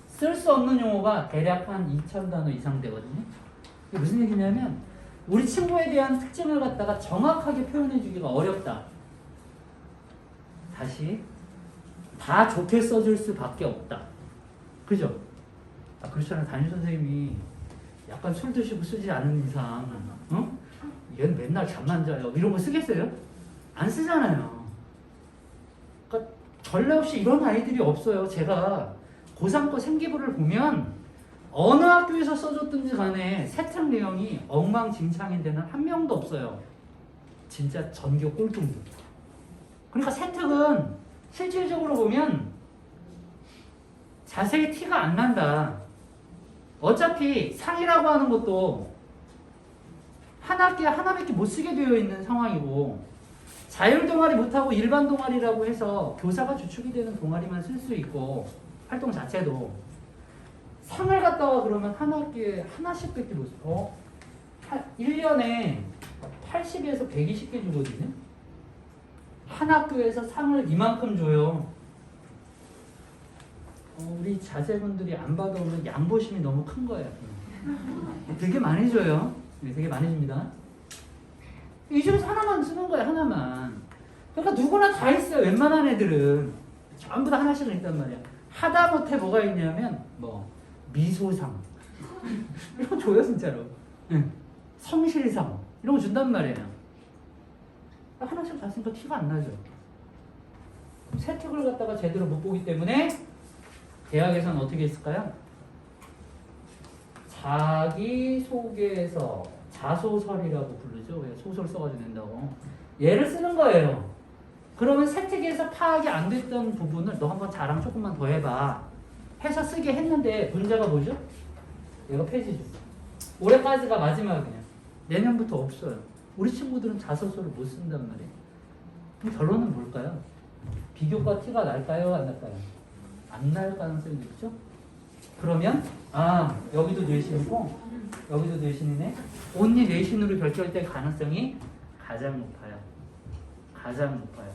쓸 수 없는 용어가 대략 한 2000단어 이상 되거든요. 이게 무슨 얘기냐면 우리 친구에 대한 특징을 갖다가 정확하게 표현해 주기가 어렵다. 다시 다 좋게 써줄 수밖에 없다. 그죠? 그렇잖아요. 담임 선생님이 약간 술 드시고 쓰지 않은 이상 얘는 맨날 잠만 자요. 이런 거 쓰겠어요? 안 쓰잖아요. 그러니까 전례 없이 이런 아이들이 없어요. 제가 고3 거 생기부를 보면 어느 학교에서 써줬든지 간에 세특 내용이 엉망진창인 데는 한 명도 없어요. 진짜 전교 꼴등들. 그러니까 세특은 실질적으로 보면 자세히 티가 안 난다. 어차피 상이라고 하는 것도 한 학기에 하나밖에 못 쓰게 되어 있는 상황이고 자율 동아리 못하고 일반 동아리라고 해서 교사가 주축이 되는 동아리만 쓸 수 있고 활동 자체도 상을 갖다가 그러면 한 학기에 하나씩밖에 못 써. 1년에 80에서 120개 주거든요. 한 학교에서 상을 이만큼 줘요. 우리 자제분들이 안 받아오면 양보심이 너무 큰 거예요. 되게 많이 줘요. 되게 많이 줍니다. 이 중에서 하나만 쓰는 거예요. 하나만. 그러니까 누구나 다 있어요. 웬만한 애들은 전부 다 하나씩은 있단 말이야. 하다못해 뭐가 있냐면 미소상 이런 거 줘요 진짜로. 성실상 이런 거 준단 말이에요. 하나씩 다 쓰니까 티가 안 나죠. 세특을 갖다가 제대로 못 보기 때문에 대학에서는 어떻게 했을까요? 자기소개서, 자소설이라고 부르죠. 왜 소설 써가지고 낸다고. 얘를 쓰는 거예요. 그러면 세특에서 파악이 안 됐던 부분을 너 한번 자랑 조금만 더 해봐. 해서 쓰게 했는데 문제가 뭐죠? 얘가 폐지죠. 올해까지가 마지막이냐. 내년부터 없어요. 우리 친구들은 자소서를 못 쓴단 말이에요. 그럼 결론은 뭘까요? 비교과 티가 날까요? 안 날까요? 안 날 가능성이 있죠? 그러면 여기도 뇌신이고 여기도 뇌신이네. 온리 뇌신으로 결정될 가능성이 가장 높아요. 가장 높아요.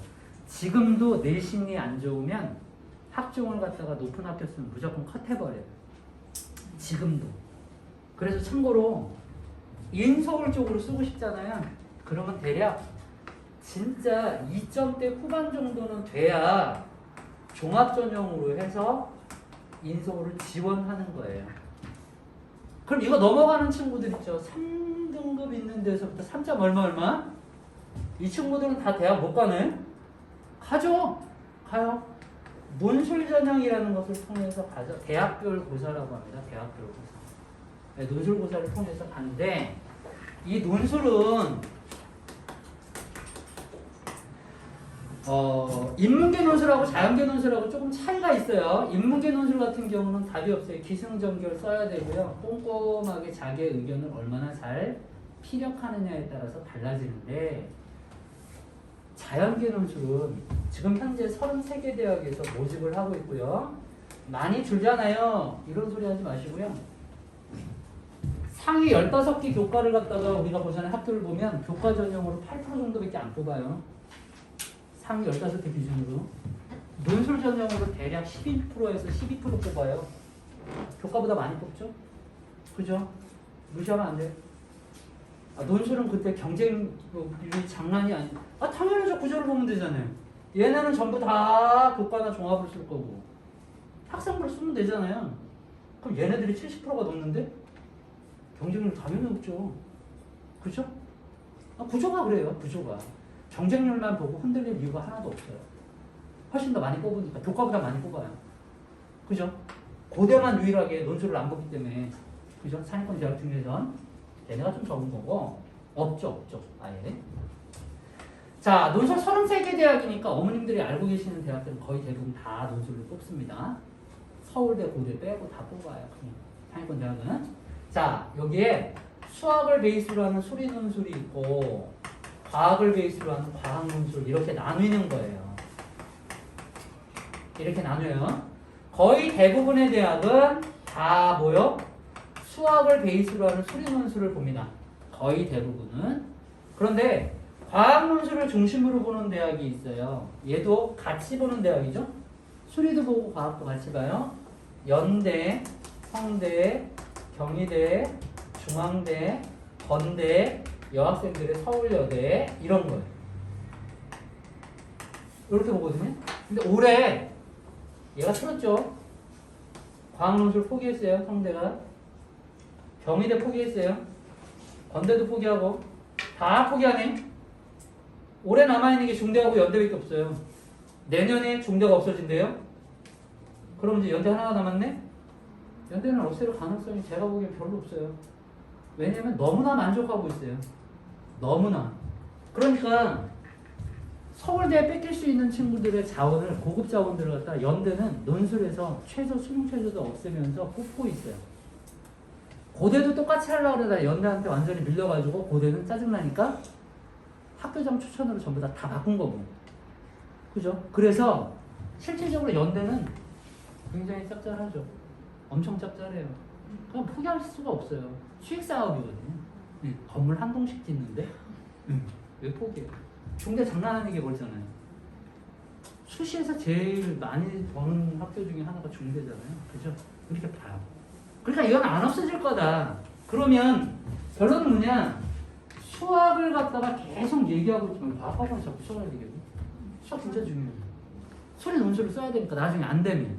지금도 뇌신이 안 좋으면 학종을 갖다가 높은 학교 쓰면 무조건 컷해버려요. 지금도. 그래서 참고로 인서울 쪽으로 쓰고 싶잖아요. 그러면 대략 진짜 2점대 후반 정도는 돼야 종합전형으로 해서 인서울을 지원하는 거예요. 그럼 이거 넘어가는 친구들 있죠. 3등급 있는 데서부터 3점 얼마? 이 친구들은 다 대학 못 가네? 가죠. 가요. 논술전형이라는 것을 통해서 가죠. 대학별 고사라고 합니다. 대학별 고사. 네, 논술고사를 통해서 가는데 이 논술은 인문계 논술하고 자연계 논술하고 조금 차이가 있어요. 인문계 논술 같은 경우는 답이 없어요. 기승전결 써야 되고요. 꼼꼼하게 자기의 의견을 얼마나 잘 피력하느냐에 따라서 달라지는데 자연계 논술은 지금 현재 33개 대학에서 모집을 하고 있고요. 많이 줄잖아요. 이런 소리 하지 마시고요. 상위 15개 교과를 갖다가 우리가 보잖아요. 학교를 보면 교과 전형으로 8% 정도밖에 안 뽑아요. 상위 15개 기준으로. 논술 전형으로 대략 11%에서 12% 뽑아요. 교과보다 많이 뽑죠? 그죠? 무시하면 안 돼요. 논술은 그때 경쟁률이 장난이 아니에요. 당연하죠. 구조를 보면 되잖아요. 얘네는 전부 다 교과나 종합을 쓸 거고 학생부를 쓰면 되잖아요. 그럼 얘네들이 70%가 넘는데 경쟁률 당연히 없죠. 그죠? 구조가 그래요. 구조가. 경쟁률만 보고 흔들릴 이유가 하나도 없어요. 훨씬 더 많이 뽑으니까. 교과보다 많이 뽑아요. 그죠? 고대만 유일하게 논술을 안 보기 때문에. 그죠? 상위권 대학 중에선 얘네가 좀 적은 거고 없죠. 아예. 자, 논술 33개 대학이니까 어머님들이 알고 계시는 대학들은 거의 대부분 다 논술을 뽑습니다. 서울대, 고대 빼고 다 뽑아요. 그냥 상위권 대학은. 자, 여기에 수학을 베이스로 하는 수리 논술이 있고 과학을 베이스로 하는 과학 논술 이렇게 나누는 거예요. 이렇게 나눠요. 거의 대부분의 대학은 다 뭐요? 수학을 베이스로 하는 수리 논술을 봅니다. 거의 대부분은. 그런데 과학 논술을 중심으로 보는 대학이 있어요. 얘도 같이 보는 대학이죠. 수리도 보고 과학도 같이 봐요. 연대, 성대, 경희대, 중앙대, 건대, 여학생들의 서울여대 이런 거예요. 이렇게 보거든요. 근데 올해 얘가 틀었죠. 과학 논술 포기했어요. 성대가. 경희대 포기했어요. 건대도 포기하고 다 포기하네. 올해 남아있는 게 중대하고 연대밖에 없어요. 내년에 중대가 없어진대요. 그럼 이제 연대 하나가 남았네? 연대는 없앨 가능성이 제가 보기엔 별로 없어요. 왜냐면 너무나 만족하고 있어요. 너무나. 그러니까 서울대에 뺏길 수 있는 친구들의 자원을, 고급 자원들을 갖다 연대는 논술에서 최저 수능 최저도 없애면서 뽑고 있어요. 고대도 똑같이 하려고 그러다 연대한테 완전히 밀려가지고 고대는 짜증나니까 학교장 추천으로 전부 다 바꾼 거고. 그죠? 그래서 실질적으로 연대는 굉장히 짭짤하죠. 엄청 짭짤해요. 그냥 포기할 수가 없어요. 수익 사업이거든요. 건물 한 동씩 짓는데 왜 포기해요? 중대 장난하는 게 그렇잖아요. 수시에서 제일 많이 버는 학교 중에 하나가 중대잖아요. 그죠? 이렇게 봐요. 그러니까 이건 안 없어질 거다. 그러면 결론은 뭐냐? 수학을 갖다가 계속 얘기하고 있지만 과학하고 자꾸 수학을 얘기해요. 수학 진짜 중요해요. 수리 논술을 써야 되니까 나중에 안 되면.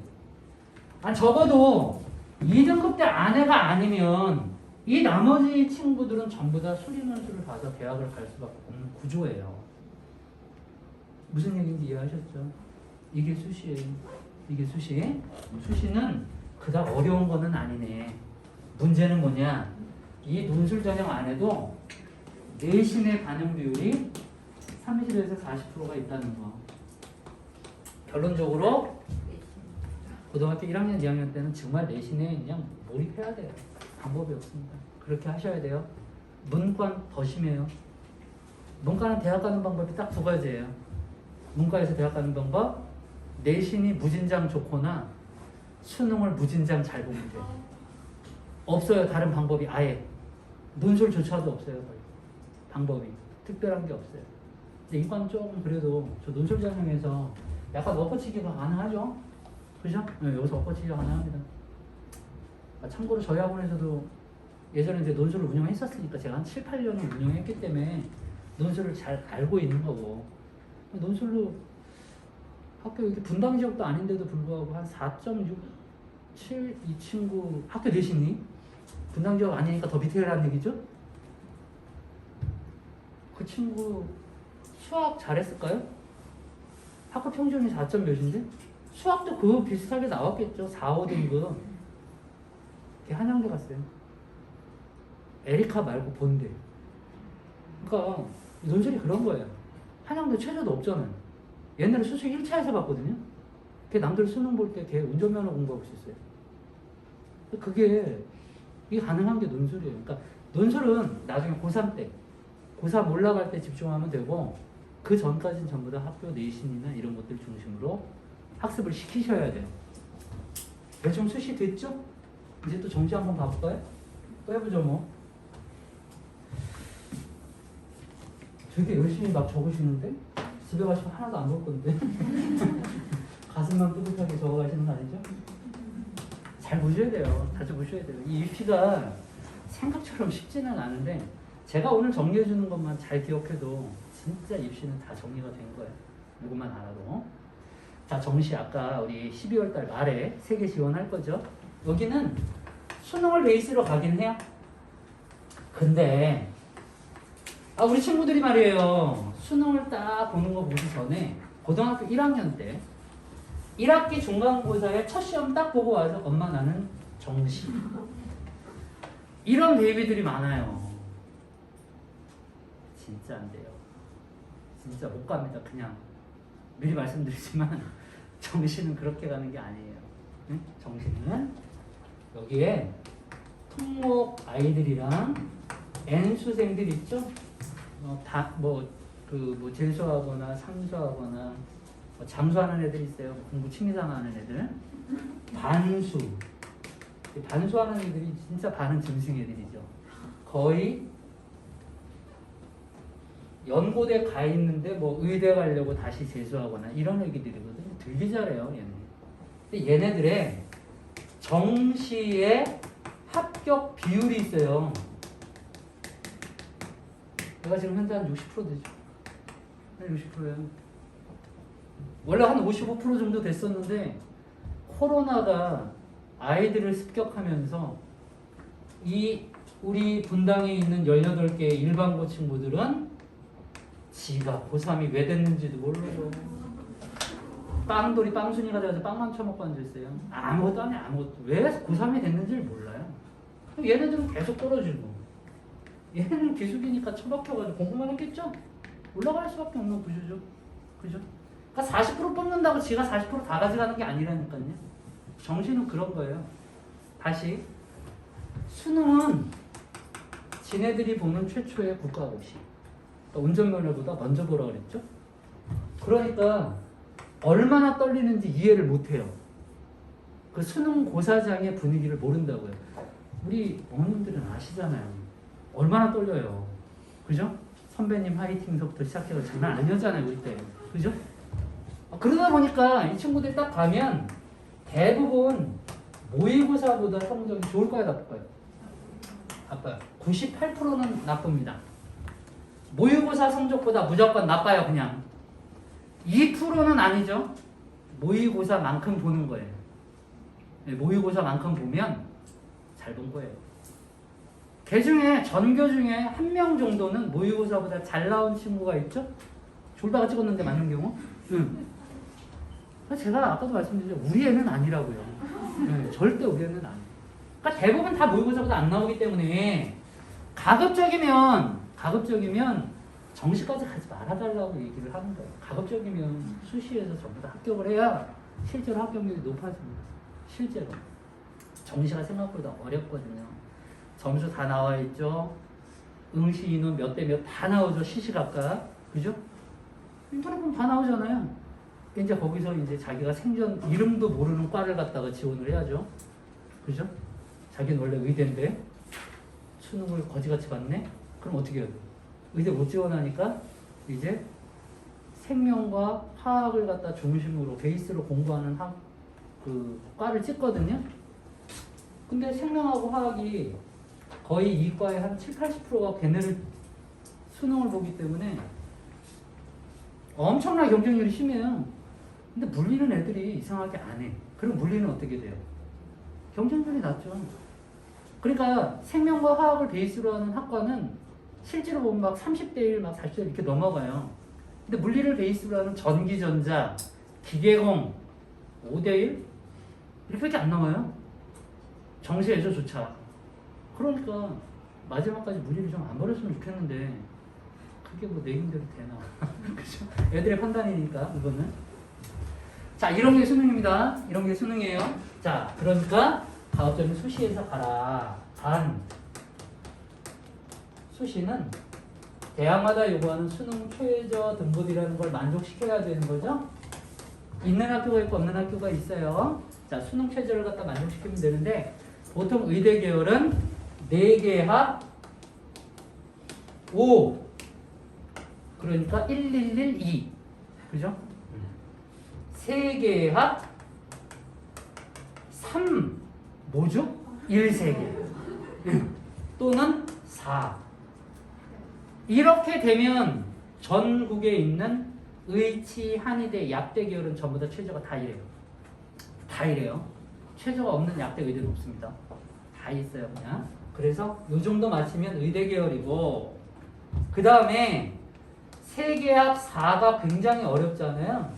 적어도 2등급 때 안에가 아니면 이 나머지 친구들은 전부 다 수리 논술을 봐서 대학을 갈 수밖에 없는 구조예요. 무슨 얘기인지 이해하셨죠? 이게 수시예요. 이게 수시. 수시는 그닥 어려운 거는 아니네. 문제는 뭐냐? 이 논술 전형 안에도 내신의 반영 비율이 30에서 40%가 있다는 거. 결론적으로 고등학교 1학년, 2학년 때는 정말 내신에 그냥 몰입해야 돼요. 방법이 없습니다. 그렇게 하셔야 돼요. 문과는 더 심해요. 문과는 대학 가는 방법이 딱 두 가지예요. 문과에서 대학 가는 방법, 내신이 무진장 좋거나 수능을 무진장 잘 보면 돼요. 없어요. 다른 방법이 아예. 논술조차도 없어요. 거의. 방법이. 특별한 게 없어요. 근데 이과는 조금 그래도 저 논술 전형에서 약간 엎어치기가 가능하죠? 그죠? 네, 여기서 엎어치기가 가능합니다. 참고로 저희 학원에서도 예전에 이제 논술을 운영했었으니까 제가 한 7, 8년을 운영했기 때문에 논술을 잘 알고 있는 거고, 논술로 학교 이렇게 분당 지역도 아닌데도 불구하고 한 4.67 이 친구 학교 내신이 분당 지역 아니니까 더 밑에라는 얘기죠? 그 친구 수학 잘했을까요? 학교 평균이 4점 몇인데? 수학도 그거 비슷하게 나왔겠죠. 4, 5등급. 걔 한양대 갔어요. 에리카 말고 본대. 그러니까 논술이 그런 거예요. 한양대 최저도 없잖아요. 옛날에 수식 1차에서 봤거든요. 걔 남들 수능 볼 때 걔 운전면허 공부하고 있었어요. 그게 이게 가능한 게 논술이에요. 그러니까 논술은 나중에 고3 때, 고3 올라갈 때 집중하면 되고 그 전까지는 전부 다 학교 내신이나 이런 것들 중심으로 학습을 시키셔야 돼요. 대충 수시 됐죠? 이제 또 정시 한번 봐볼까요? 또 해보죠 뭐. 되게 열심히 막 적으시는데 집에 가시면 하나도 안 볼 건데 가슴만 뿌듯하게 적어가시는 거 아니죠? 잘 보셔야 돼요. 자주 보셔야 돼요. 이 입시가 생각처럼 쉽지는 않은데 제가 오늘 정리해 주는 것만 잘 기억해도 진짜 입시는 다 정리가 된 거예요. 이것만 알아도. 자, 정시 아까 우리 12월 달 말에 3개 지원할 거죠. 여기는 수능을 베이스로 가긴 해요. 근데 우리 친구들이 말이에요. 수능을 딱 보는 거 보기 전에 고등학교 1학년 때 1학기 중간고사에 첫 시험 딱 보고 와서 엄마 나는 정시. 이런 베이비들이 많아요. 진짜 안 돼요. 진짜 못 갑니다. 그냥 미리 말씀드리지만 정시는 그렇게 가는 게 아니에요. 응? 정시는 여기에 특목 아이들이랑 N수생들 있죠? 재수하거나 상수하거나 잠수하는 애들 있어요. 공부 취미삼아 하는 애들. 반수. 반수하는 애들이 진짜 반은 짐승 애들이죠. 거의 연고대 가 있는데 뭐 의대 가려고 다시 재수하거나 이런 애기들이거든요. 되게 잘해요, 얘네. 근데 얘네들의 정시의 합격 비율이 있어요. 내가 지금 현재 한 60% 되죠. 한 60%예요. 원래 한 55% 정도 됐었는데 코로나가 아이들을 습격하면서 우리 분당에 있는 18개 일반고 친구들은 지가 고3이 왜 됐는지도 모르고 빵돌이 빵순이가 돼서 빵만 처먹고 앉아있어요. 아무것도 안 해. 아무것도. 왜 고3이 됐는지를 몰라요. 얘네들은 계속 떨어지고 얘는 기숙이니까 처박혀가지고 공부만 했겠죠? 올라갈 수밖에 없는 구조죠. 그죠? 그러니까 40% 뽑는다고 지가 40%다 가져가는 게 아니라니까요. 정신은 그런 거예요. 다시 수능은 지네들이 보는 최초의 국가고시. 그러니까 운전면허보다 먼저 보라 그랬죠? 그러니까 얼마나 떨리는지 이해를 못해요. 그 수능 고사장의 분위기를 모른다고요. 우리 어머님들은 아시잖아요. 얼마나 떨려요. 그죠? 선배님 화이팅서부터 시작해서 장난 아니었잖아요, 우리 때. 그죠? 그러다 보니까 이 친구들 딱 가면 대부분 모의고사보다 성적이 좋을 거야, 나쁠 거야? 나빠요. 98%는 나쁩니다. 모의고사 성적보다 무조건 나빠요, 그냥. 2%는 아니죠. 모의고사만큼 보는 거예요. 모의고사만큼 보면 잘 본 거예요. 걔 중에 전교 중에 한 명 정도는 모의고사보다 잘 나온 친구가 있죠? 졸다가 찍었는데 맞는 경우? 응. 제가 아까도 말씀드렸죠. 우리 애는 아니라고요. 네, 절대 우리 애는 아니에요. 그러니까 대부분 다 모의고사보다 안 나오기 때문에 가급적이면 정시까지 가지 말아달라고 얘기를 하는 거예요. 가급적이면 수시에서 전부 다 합격을 해야 실제로 합격률이 높아집니다. 실제로. 정시가 생각보다 어렵거든요. 점수 다 나와 있죠. 응시 인원 몇 대 몇 다 나오죠. 시시각각. 그죠? 인터넷 보면 다 나오잖아요. 이제 거기서 이제 자기가 생전 이름도 모르는 과를 갖다가 지원을 해야죠. 그죠? 자기는 원래 의대인데 수능을 거지같이 봤네? 그럼 어떻게 해요? 의대 못 지원하니까 이제 생명과 화학을 갖다 중심으로 베이스로 공부하는 그 과를 찍거든요. 근데 생명하고 화학이 거의 이과의 한 7, 80%가 걔네를 수능을 보기 때문에 엄청난 경쟁률이 심해요. 근데 물리는 애들이 이상하게 안 해. 그럼 물리는 어떻게 돼요? 경쟁률이 낮죠. 그러니까 생명과 화학을 베이스로 하는 학과는 실제로 보면 막 30대 1, 막 40대 1 이렇게 넘어가요. 근데 물리를 베이스로 하는 전기전자, 기계공 5대 1? 이렇게밖에 안 나와요. 정시에서조차. 그러니까 마지막까지 물리를 좀 안 버렸으면 좋겠는데 그게 뭐 내 힘대로 되나. 그죠? 애들의 판단이니까 이거는. 자, 이런 게 수능입니다. 이런 게 수능이에요. 자, 그러니까 가급적이면 수시에서 가라. 수시는 대학마다 요구하는 수능 최저 등급이라는 걸 만족시켜야 되는 거죠. 있는 학교가 있고 없는 학교가 있어요. 자, 수능 최저를 갖다 만족시키면 되는데 보통 의대 계열은 4개 합 5. 그러니까 1112. 그죠? 3개 합 3. 뭐죠? 1세개. 또는 4. 이렇게 되면 전국에 있는 의치, 한의대, 약대 계열은 전부 다 최저가 다 이래요. 다 이래요. 최저가 없는 약대 의대는 없습니다. 다 있어요, 그냥. 그래서 이 정도 맞추면 의대 계열이고, 그 다음에 3개 합 4가 굉장히 어렵잖아요.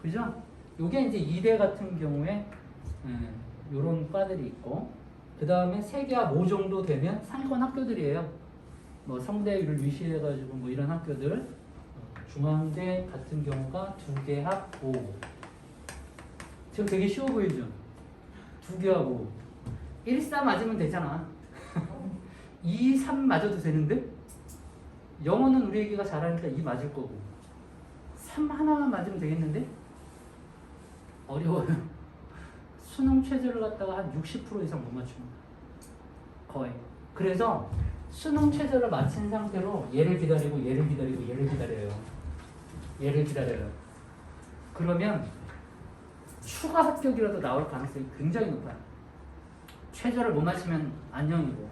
그죠? 요게 이제 이대 같은 경우에 요런 과들이 있고, 그 다음에 3개 합 5 정도 되면 상위권 학교들이에요. 뭐 성대를 위시해가지고 뭐 이런 학교들, 중앙대 같은 경우가 2개 합 5. 지금 되게 쉬워 보이죠? 2개 합 5. 1, 4 맞으면 되잖아. 2, 3 맞아도 되는데? 영어는 우리 애기가 잘하니까 2 맞을 거고. 3 하나만 맞으면 되겠는데? 어려워요. 수능 최저를 갖다가 한 60% 이상 못 맞춥니다. 거의. 그래서 수능 최저를 마친 상태로 얘를 기다리고 얘를 기다리고 얘를 기다려요. 얘를 기다려요. 그러면 추가 합격이라도 나올 가능성이 굉장히 높아요. 최저를 못 맞추면 안녕이고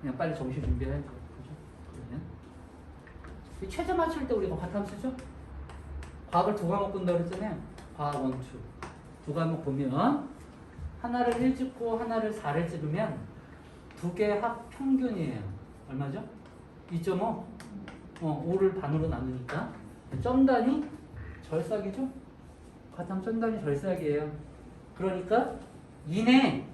그냥 빨리 정시 준비해야죠. 그죠? 그러면 이 최저 맞출 때 우리가 과탐수죠? 과학을 2과목 본다고 그랬잖아요. 과학 1, 2. 2과목 보면 하나를 1 찍고 하나를 4를 찍으면 2개 합 평균이에요. 얼마죠? 2.5? 5를 반으로 나누니까 점 단위 절삭이죠? 과탐 점 단위 절삭이에요. 그러니까 2네.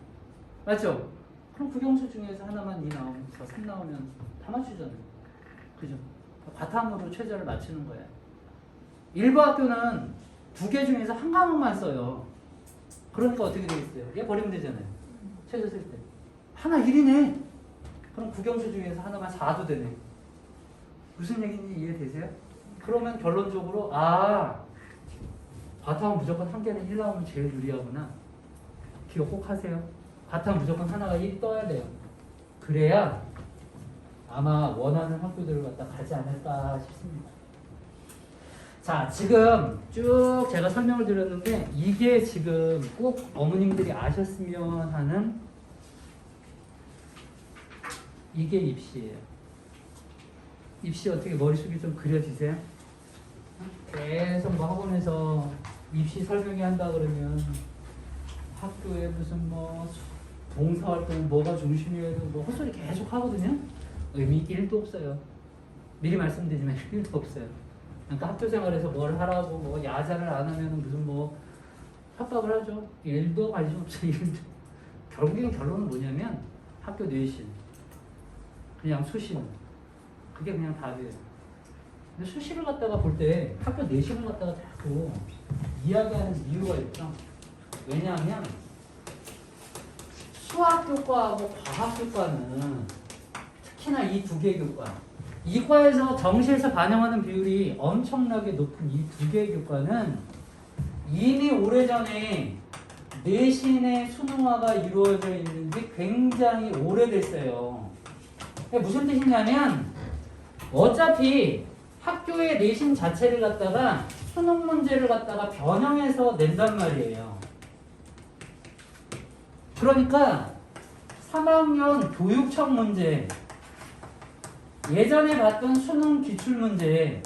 맞죠? 그럼 국영수 중에서 하나만 2 나오면 3 나오면 다 맞추잖아요. 그죠? 과탐으로 최저를 맞추는 거예요. 일부 학교는 2개 중에서 한 과목만 써요. 그러니까 어떻게 되겠어요? 얘 버리면 되잖아요. 최저 쓸 때. 하나 1이네. 그럼 국영수 중에서 하나만 4도 되네. 무슨 얘기인지 이해되세요? 그러면 결론적으로 과탐은 무조건 한 개는 1 나오면 제일 유리하구나. 기억 꼭 하세요. 과탐은 무조건 하나가 1 떠야 돼요. 그래야 아마 원하는 학교들을 갖다 가지 않을까 싶습니다. 자, 지금 쭉 제가 설명을 드렸는데 이게 지금 꼭 어머님들이 아셨으면 하는 이게 입시예요. 입시 어떻게 머릿속에 좀 그려지세요? 계속 뭐 학원에서 입시 설명회 한다 그러면 학교에 무슨 뭐 봉사활동 뭐가 중심이에요 뭐 헛소리 계속 하거든요. 의미 1도 없어요. 미리 말씀드리지만 1도 없어요. 그러니까 학교 생활에서 뭘 하라고 뭐 야자를 안 하면 무슨 뭐 협박을 하죠. 1도 관심 없어요. 1도. 결국엔 결론은 뭐냐면 학교 내신 그냥 수시는 그게 그냥 답이에요. 근데 수시를 갖다가 볼 때 학교 내신을 갖다가 자꾸 이야기하는 이유가 있죠. 왜냐하면 수학 교과하고 과학 교과는 특히나 이 2개의 교과 이과에서 정시에서 반영하는 비율이 엄청나게 높은 이 2개의 교과는 이미 오래전에 내신의 수능화가 이루어져 있는 지 굉장히 오래됐어요. 무슨 뜻이냐면 어차피 학교의 내신 자체를 갖다가 수능 문제를 갖다가 변형해서 낸단 말이에요. 그러니까 3학년 교육청 문제 예전에 봤던 수능 기출문제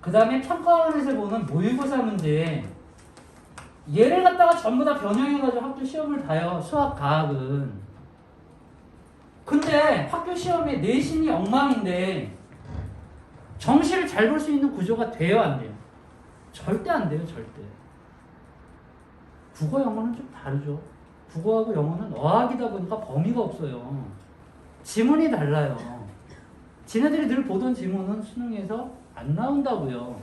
그 다음에 평가원에서 보는 모의고사 문제 얘를 갖다가 전부 다 변형해가지고 학교 시험을 봐요. 수학, 과학은. 근데 학교 시험에 내신이 엉망인데 정시를 잘 볼 수 있는 구조가 돼요, 안 돼요? 절대 안 돼요, 절대. 국어, 영어는 좀 다르죠. 국어하고 영어는 어학이다 보니까 범위가 없어요. 지문이 달라요. 지네들이 늘 보던 지문은 수능에서 안 나온다고요.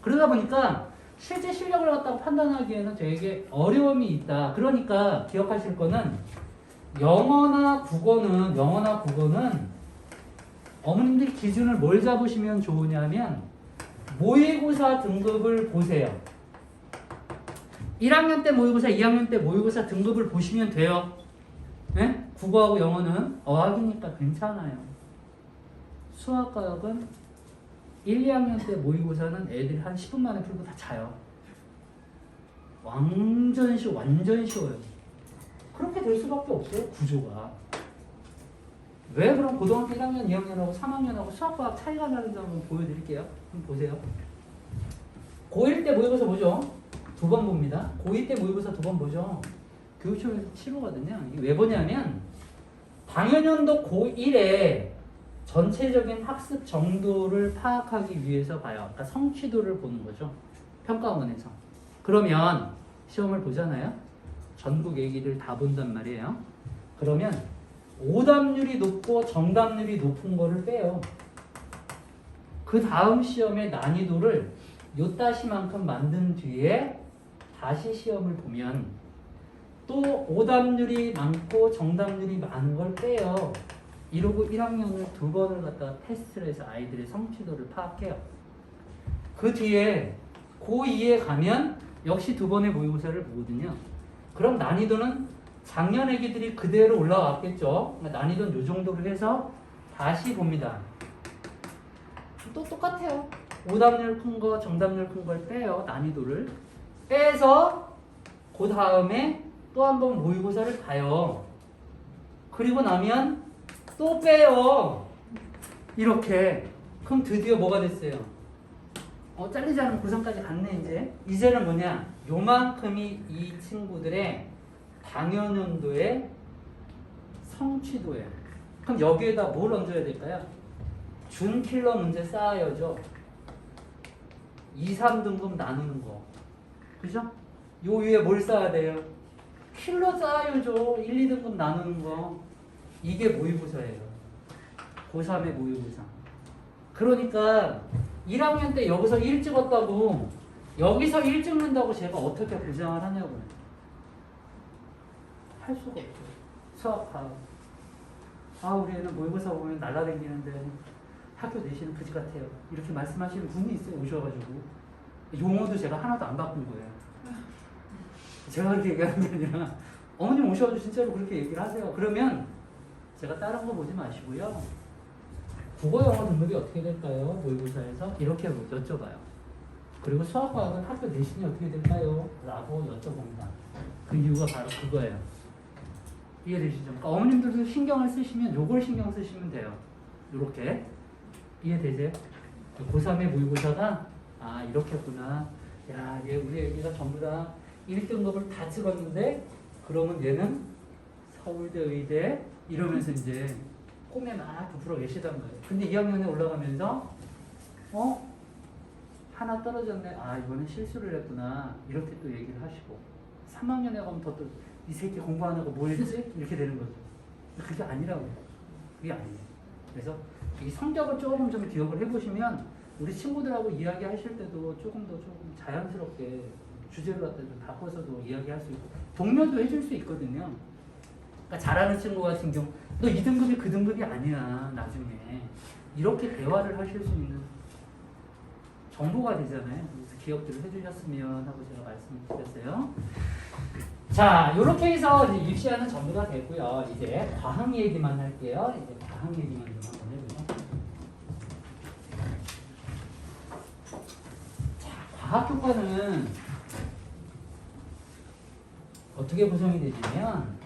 그러다 보니까 실제 실력을 갖다가 판단하기에는 되게 어려움이 있다. 그러니까 기억하실 거는 영어나 국어는 어머님들이 기준을 뭘 잡으시면 좋으냐면 모의고사 등급을 보세요. 1학년 때 모의고사, 2학년 때 모의고사 등급을 보시면 돼요. 네? 국어하고 영어는 어학이니까 괜찮아요. 수학, 과학은 1, 2학년 때 모의고사는 애들이 한 10분 만에 풀고 다 자요. 완전 쉬워요. 그렇게 될 수밖에 없어요, 구조가. 왜 그럼 고등학교 1학년, 2학년하고 3학년하고 수학과학 차이가 나는지 한번 보여드릴게요. 한번 보세요. 고1 때 모의고사 보죠? 2번 봅니다. 고2 때 모의고사 2번 보죠? 교육청에서 치르거든요. 이게 왜 보냐면 당연연도 고1에 전체적인 학습 정도를 파악하기 위해서 봐요. 그러니까 성취도를 보는 거죠. 평가원에서. 그러면 시험을 보잖아요. 전국 얘기를 다 본단 말이에요. 그러면 오답률이 높고 정답률이 높은 거를 빼요. 그 다음 시험의 난이도를 요따시만큼 만든 뒤에 다시 시험을 보면 또 오답률이 많고 정답률이 많은 걸 빼요. 이러고 1학년을 2번을 갖다가 테스트를 해서 아이들의 성취도를 파악해요. 그 뒤에 고2에 가면 역시 2번의 모의고사를 보거든요. 그럼 난이도는 작년 애기들이 그대로 올라왔겠죠. 난이도는 이 정도로 해서 다시 봅니다. 또 똑같아요. 오답률 큰 거, 정답률 큰 걸 빼요. 난이도를. 빼서 그 다음에 또 한 번 모의고사를 봐요. 그리고 나면 또 빼요. 이렇게. 그럼 드디어 뭐가 됐어요? 잘리지 않은 고3까지 갔네 이제. 이제는 뭐냐? 요만큼이 이 친구들의 당연연도의 성취도예요. 그럼 여기에다 뭘 얹어야 될까요? 준킬러 문제 쌓아야죠. 2, 3등급 나누는 거. 그죠? 요 위에 뭘 쌓아야 돼요? 킬러 쌓아야죠. 1, 2등급 나누는 거. 이게 모의고사예요. 고3의 모의고사. 그러니까 1학년 때 여기서 1 찍었다고 여기서 1 찍는다고 제가 어떻게 보장을 하냐고요. 할 수가 없죠. 수학 과학. 우리 애는 모의고사 보면 날라다니는데 학교 내시는 그지 같아요. 이렇게 말씀하시는 분이 있어요. 오셔가지고. 용어도 제가 하나도 안 바꾼 거예요. 제가 그렇게 얘기하는 게 아니라 어머님 오셔가지고 진짜로 그렇게 얘기를 하세요. 그러면 제가 다른 거 보지 마시고요. 국어 영어 등급이 어떻게 될까요? 모의고사에서 이렇게 여쭤봐요. 그리고 수학과학은 학교 내신이 어떻게 될까요? 라고 여쭤봅니다. 그 이유가 바로 그거예요. 이해되시죠? 그러니까 어머님들도 신경을 쓰시면 요걸 신경 쓰시면 돼요. 요렇게. 이해되세요? 고3의 모의고사가 이렇게 했구나. 야, 얘 우리 애기가 전부 다 1등급을 다 찍었는데 그러면 얘는 서울대 의대 이러면서 이제 꿈에 막 부풀어 계시던 거예요. 근데 2학년에 올라가면서 하나 떨어졌네. 이거는 실수를 했구나. 이렇게 또 얘기를 하시고 3학년에 가면 더 또 이 새끼 공부 안 하고 뭐 했지? 이렇게 되는 거죠. 그게 아니라고요. 그게 아니에요. 그래서 이 성적을 조금 좀 기억을 해보시면 우리 친구들하고 이야기하실 때도 조금 자연스럽게 주제를 갖다 좀 바꿔서도 이야기할 수 있고 동료도 해줄 수 있거든요. 그러니까 잘하는 친구 같은 경우 너 이 등급이 그 등급이 아니야 나중에 이렇게 대화를 하실 수 있는 정보가 되잖아요. 그래서 기억들을 해주셨으면 하고 제가 말씀을 드렸어요. 자, 이렇게 해서 이제 입시하는 전부 다 됐고요. 이제 과학 얘기만 할게요. 이제 과학 얘기만 좀 한번 해보죠. 자, 과학 교과는 어떻게 구성이 되냐면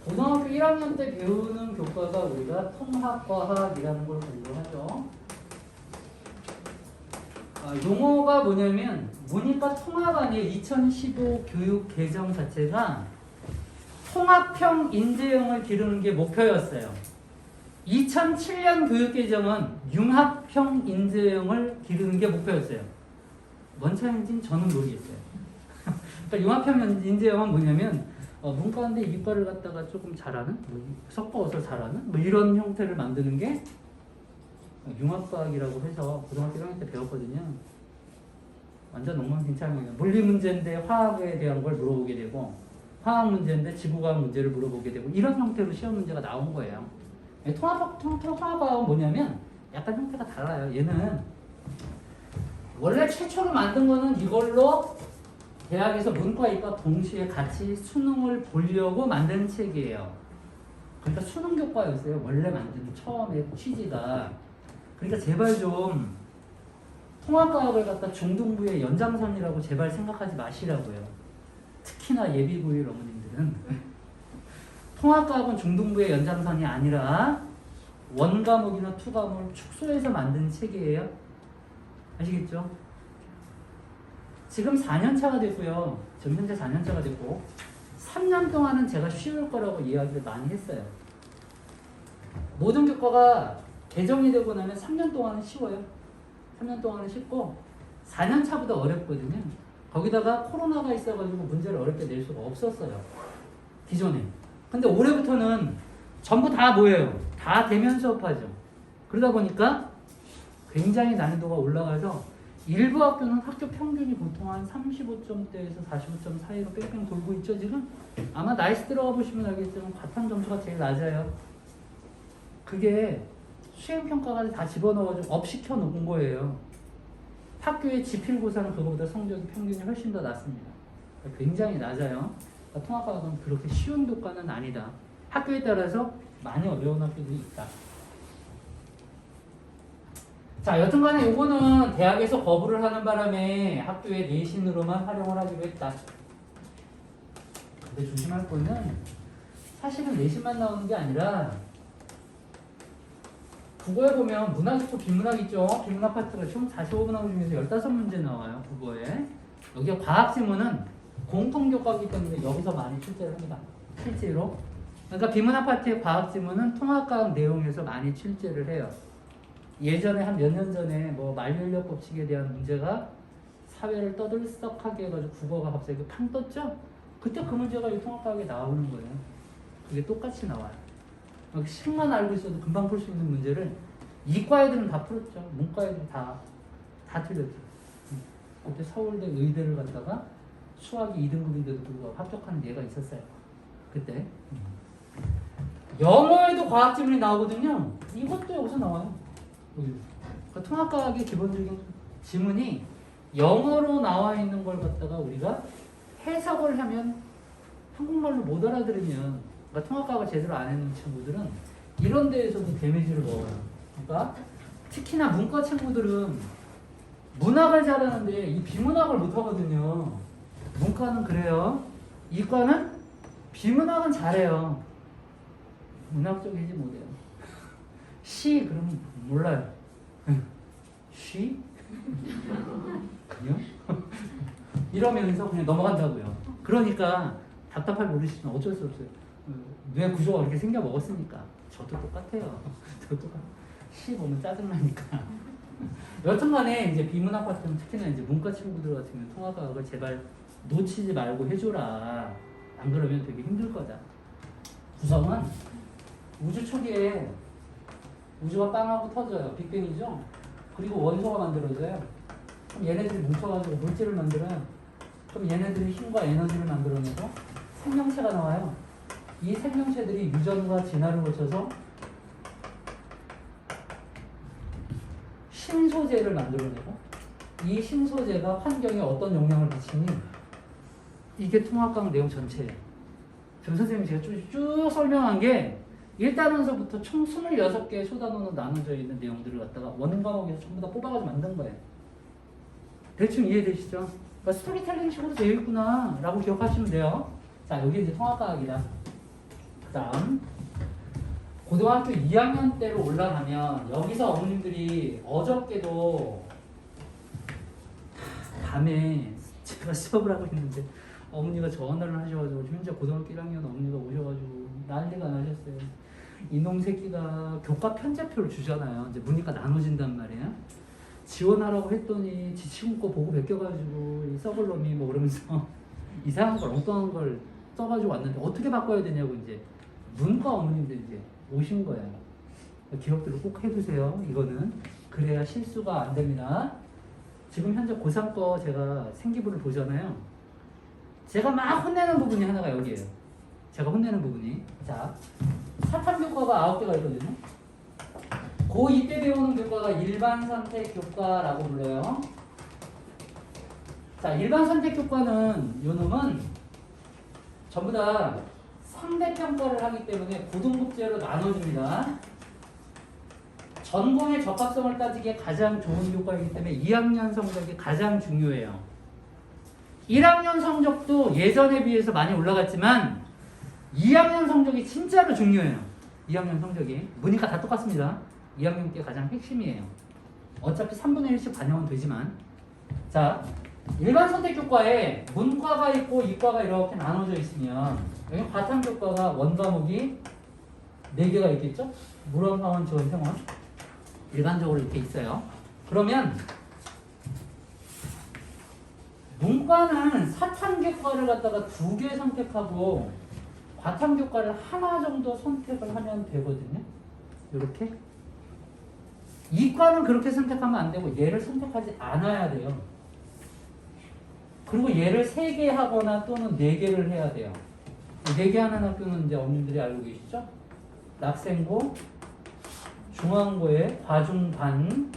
고등학교 1학년 때 배우는 교과가 우리가 통합과학이라는 걸 공부하죠. 용어가 뭐냐면 문이과 통합 아니에요. 2015 교육 개정 자체가 통합형 인재형을 기르는 게 목표였어요. 2007년 교육 개정은 융합형 인재형을 기르는 게 목표였어요. 뭔 차이인지는 저는 모르겠어요. 그러니까 융합형 인재형은 뭐냐면 문과인데 이과를 갖다가 조금 잘하는, 섞어서 잘하는 이런 형태를 만드는 게 융합과학이라고 해서 고등학교 1학년 때 배웠거든요. 완전 엉망진창이에요. 물리 문제인데 화학에 대한 걸 물어보게 되고 화학 문제인데 지구과학 문제를 물어보게 되고 이런 형태로 시험 문제가 나온 거예요. 통합과학은 뭐냐면 약간 형태가 달라요. 얘는 원래 최초로 만든 거는 이걸로 대학에서 문과, 이과 동시에 같이 수능을 보려고 만든 책이에요. 그러니까 수능 교과였어요. 원래 만든 처음에 취지가. 그러니까 제발 좀 통합과학을 갖다 중등부의 연장선이라고 제발 생각하지 마시라고요. 특히나 예비고일 어머님들은 통합과학은 중등부의 연장선이 아니라 원과목이나 투과목을 축소해서 만든 책이에요. 아시겠죠? 지금 4년차가 됐고요. 지금 현재 4년차가 됐고 3년 동안은 제가 쉬울 거라고 이야기를 많이 했어요. 모든 교과가 개정이 되고 나면 3년 동안은 쉬워요. 3년 동안은 쉽고 4년 차보다 어렵거든요. 거기다가 코로나가 있어가지고 문제를 어렵게 낼 수가 없었어요. 기존에. 근데 올해부터는 전부 다 뭐예요? 다 대면 수업하죠. 그러다 보니까 굉장히 난이도가 올라가서 일부 학교는 학교 평균이 보통 한 35점대에서 45점 사이로 뺑뺑 돌고 있죠 지금. 아마 나이스 들어가 보시면 알겠지만 과탐 점수가 제일 낮아요. 그게 수행평가가 다 집어넣어가지고 업시켜 놓은 거예요. 학교의 지필고사는 그거보다 성적이 평균이 훨씬 더 낮습니다. 굉장히 낮아요. 그러니까 통합과학은 그렇게 쉬운 교과는 아니다. 학교에 따라서 많이 어려운 학교들이 있다. 자, 여튼간에 요거는 대학에서 거부를 하는 바람에 학교의 내신으로만 활용을 하기로 했다. 근데 조심할 거는 사실은 내신만 나오는 게 아니라 국어에 보면 문학 있고 비문학 있죠. 비문학 파트가 총 45문항 중에서 15문제 나와요. 국어에. 여기가 과학 지문은 공통교과이기 때문에 여기서 많이 출제를 합니다. 실제로. 그러니까 비문학 파트의 과학 지문은 통합과학 내용에서 많이 출제를 해요. 예전에 한 몇 년 전에 뭐 말연력 법칙에 대한 문제가 사회를 떠들썩하게 해가지고 국어가 갑자기 팡 떴죠? 그때 그 문제가 이 통합과학에 나오는 거예요. 그게 똑같이 나와요. 식만 알고 있어도 금방 풀 수 있는 문제를 이과 애들은 다 풀었죠. 문과 애들은 다 틀렸죠. 그때 서울대 의대를 갔다가 수학이 2등급인데도 불구하고 합격하는 얘가 있었어요. 그때. 영어에도 과학 지문이 나오거든요. 이것도 여기서 나와요. 그러니까 통합과학의 기본적인 지문이 영어로 나와 있는 걸 갖다가 우리가 해석을 하면 한국말로 못 알아들으면, 그러니까 통합과학을 제대로 안 했는 친구들은 이런 데에서도 데미지를 먹어요. 그러니까 특히나 문과 친구들은 문학을 잘하는데 이 비문학을 못 하거든요. 문과는 그래요. 이과는 비문학은 잘해요. 문학 쪽이지 못해요. 시 그러면 몰라요. 쉬? 그냥? 이러면서 그냥 넘어간다고요. 그러니까 답답할 모르시면 어쩔 수 없어요. 뇌 구조가 그렇게 생겨 먹었으니까. 저도 똑같아요. 저도 시 보면 짜증나니까. 여튼간에 이제 비문학 같은 특히나 이제 문과 친구들 같은 경우 통합과학을 제발 놓치지 말고 해줘라. 안 그러면 되게 힘들 거다. 구성은 우주 초기에 우주가 빵하고 터져요. 빅뱅이죠. 그리고 원소가 만들어져요. 그럼 얘네들이 뭉쳐가지고 물질을 만들어요. 그럼 얘네들이 힘과 에너지를 만들어내고 생명체가 나와요. 이 생명체들이 유전과 진화를 거쳐서 신소재를 만들어내고 이 신소재가 환경에 어떤 영향을 미치니 이게 통합과학 내용 전체예요. 전 선생님이 제가 쭉 설명한 게 1단원서부터 총 26개의 소단원으로 나눠져 있는 내용들을 갖다가 원과목에서 전부 다 뽑아가지고 만든 거예요. 대충 이해되시죠? 그러니까 스토리텔링 식으로 되어 있구나 라고 기억하시면 돼요. 자, 여기 이제 통합과학이다. 그 다음 고등학교 2학년 때로 올라가면 여기서 어머님들이 어저께도 밤에 제가 수업을 하고 있는데 어머니가 전화를 하셔가지고 현재 고등학교 1학년 어머니가 오셔가지고 난리가 나셨어요. 이놈 새끼가 교과 편제표를 주잖아요. 이제 문이과 나눠진단 말이에요. 지원하라고 했더니 지 친구 거 보고 베껴가지고 이 썩을 놈이 뭐 그러면서 이상한 걸 엉뚱한 걸 써가지고 왔는데 어떻게 바꿔야 되냐고 이제 문과 어머님들 이제 오신 거예요. 기억들을 꼭 해두세요. 이거는 그래야 실수가 안 됩니다. 지금 현재 고3 거 제가 생기부를 보잖아요. 제가 막 혼내는 부분이 하나가 여기에요. 제가 혼내는 부분이. 자, 사탐 교과가 9개가 있거든요. 고2 때 배우는 교과가 일반 선택 교과라고 불러요. 자, 일반 선택 교과는 요 놈은 전부 다 상대평가를 하기 때문에 고등급제로 나눠집니다. 전공의 적합성을 따지기에 가장 좋은 교과이기 때문에 2학년 성적이 가장 중요해요. 1학년 성적도 예전에 비해서 많이 올라갔지만 2학년 성적이 진짜로 중요해요. 2학년 성적이. 문이과 다 똑같습니다. 2학년 게 가장 핵심이에요. 어차피 3분의 1씩 반영은 되지만. 자, 일반 선택 교과에 문과가 있고 이과가 이렇게 나눠져 있으면 여기 바탕 교과가 원과목이 4개가 있겠죠? 물원, 화원, 지원, 생원. 일반적으로 이렇게 있어요. 그러면 문과는 사탐교과를 갖다가 2개 선택하고 과탐교과를 하나 정도 선택을 하면 되거든요. 이렇게. 이과는 그렇게 선택하면 안 되고 얘를 선택하지 않아야 돼요. 그리고 얘를 3개 하거나 또는 4개를 해야 돼요. 4개 하는 학교는 이제 어머님들이 알고 계시죠? 낙생고, 중앙고의 과중반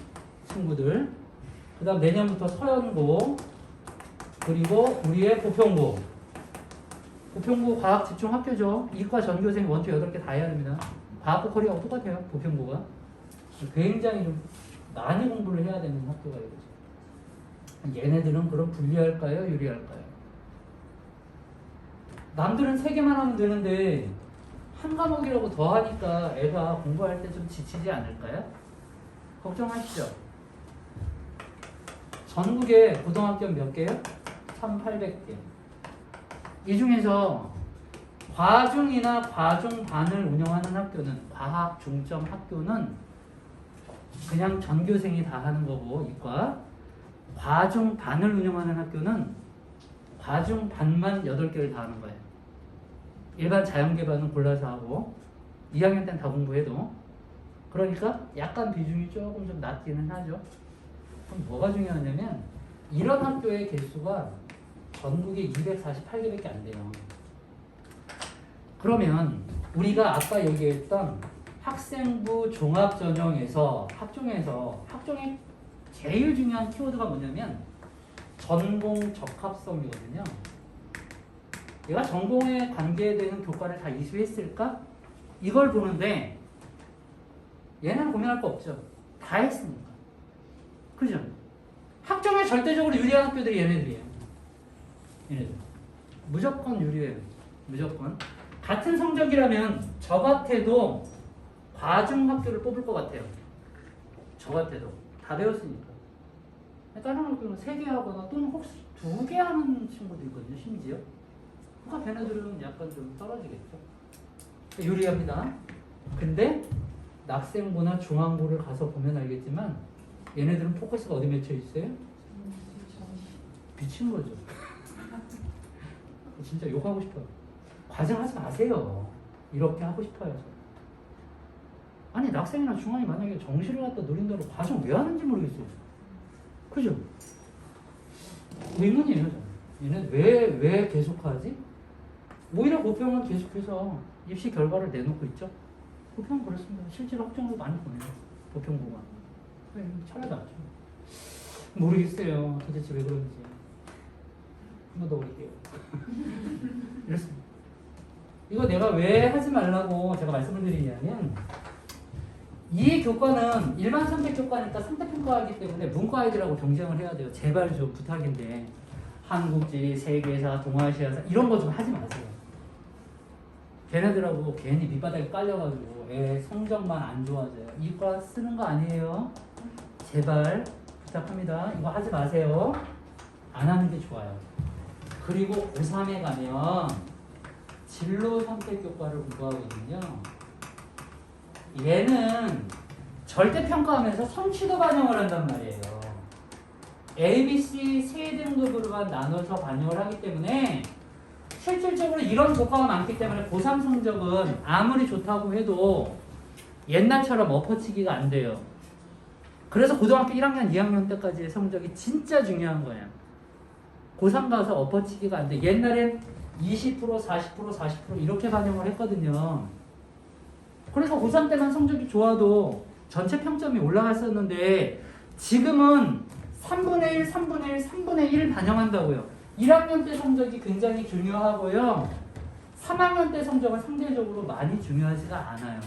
친구들, 그 다음 내년부터 서연고, 그리고 우리의 보평고. 보평고 과학 집중 학교죠. 이과 전교생 원투 8개 다 해야 됩니다. 과학고 커리어가 똑같아요. 보평고가. 굉장히 좀 많이 공부를 해야 되는 학교가 이거죠. 얘네들은 그럼 불리할까요? 유리할까요? 남들은 3개만 하면 되는데 한 과목이라고 더 하니까 애가 공부할 때 좀 지치지 않을까요? 걱정하시죠? 전국에 고등학교 몇 개요? 1,800개. 이 중에서 과중이나 과중반을 운영하는 학교는, 과학 중점 학교는 그냥 전교생이 다 하는 거고, 이과. 과중반을 운영하는 학교는 과중반만 8개를 다 하는 거예요. 일반 자연계반은 골라서 하고 2학년 때는 다 공부해도. 그러니까 약간 비중이 조금 좀 낮기는 하죠. 그럼 뭐가 중요하냐면 이런 학교의 개수가 전국에 248개밖에 안 돼요. 그러면 우리가 아까 얘기했던 학생부 종합전형에서 학종의 제일 중요한 키워드가 뭐냐면 전공 적합성이거든요. 얘가 전공에 관계되는 교과를 다 이수했을까? 이걸 보는데 얘는 고민할 거 없죠. 다 했으니까. 그죠? 학종에 절대적으로 유리한 학교들이 얘네들이에요. 얘네들. 무조건 유리해요. 무조건. 같은 성적이라면 저 같아도 과중 학교를 뽑을 것 같아요. 저 같아도. 다 배웠으니까. 다른 학교는 3개 하거나 또는 혹시 2개 하는 친구도 있거든요. 심지어. 그러니까 걔네들은 약간 좀 떨어지겠죠. 유리합니다. 근데 낙생고나 중앙고를 가서 보면 알겠지만 얘네들은 포커스가 어디 맺혀 있어요? 미친 거죠. 진짜 욕하고 싶어요. 과정하지 마세요. 이렇게 하고 싶어요. 아니 낙생이나 중앙이 만약에 정시를 갖다 노린다고 과정 왜 하는지 모르겠어요. 그죠? 의문이에요. 저는. 얘는 왜 계속하지? 오히려 보평은 계속해서 입시 결과를 내놓고 있죠. 보평은 그렇습니다. 실제로 학종도 많이 보내요. 보평고가. 차라리 낫죠. 모르겠어요. 도대체 왜 그런지. 한 번 더 올릴게요. 이렇습니다. 이거 내가 왜 하지 말라고 제가 말씀을 드리냐면 이 교과는 일반 선택 교과니까 상대평가하기 때문에 문과 아이들하고 경쟁을 해야 돼요. 제발 좀 부탁인데 한국지, 세계사, 동아시아사 이런 거 좀 하지 마세요. 걔네들하고 괜히 밑바닥에 깔려가지고 애 성적만 안 좋아져요. 이과 쓰는 거 아니에요. 제발 부탁합니다. 이거 하지 마세요. 안 하는 게 좋아요. 그리고 고3에 가면 진로 선택 교과를 공부하거든요. 얘는 절대평가하면서 성취도 반영을 한단 말이에요. A, B, C 세 등급으로만 나눠서 반영을 하기 때문에 실질적으로 이런 교과가 많기 때문에 고3 성적은 아무리 좋다고 해도 옛날처럼 엎어치기가 안 돼요. 그래서 고등학교 1학년, 2학년 때까지의 성적이 진짜 중요한 거예요. 고3 가서 엎어치기가 안 돼. 옛날엔 20%, 40%, 40% 이렇게 반영을 했거든요. 그래서 고3 때만 성적이 좋아도 전체 평점이 올라갔었는데 지금은 3분의 1, 3분의 1, 3분의 1 반영한다고요. 1학년 때 성적이 굉장히 중요하고요. 3학년 때 성적은 상대적으로 많이 중요하지가 않아요.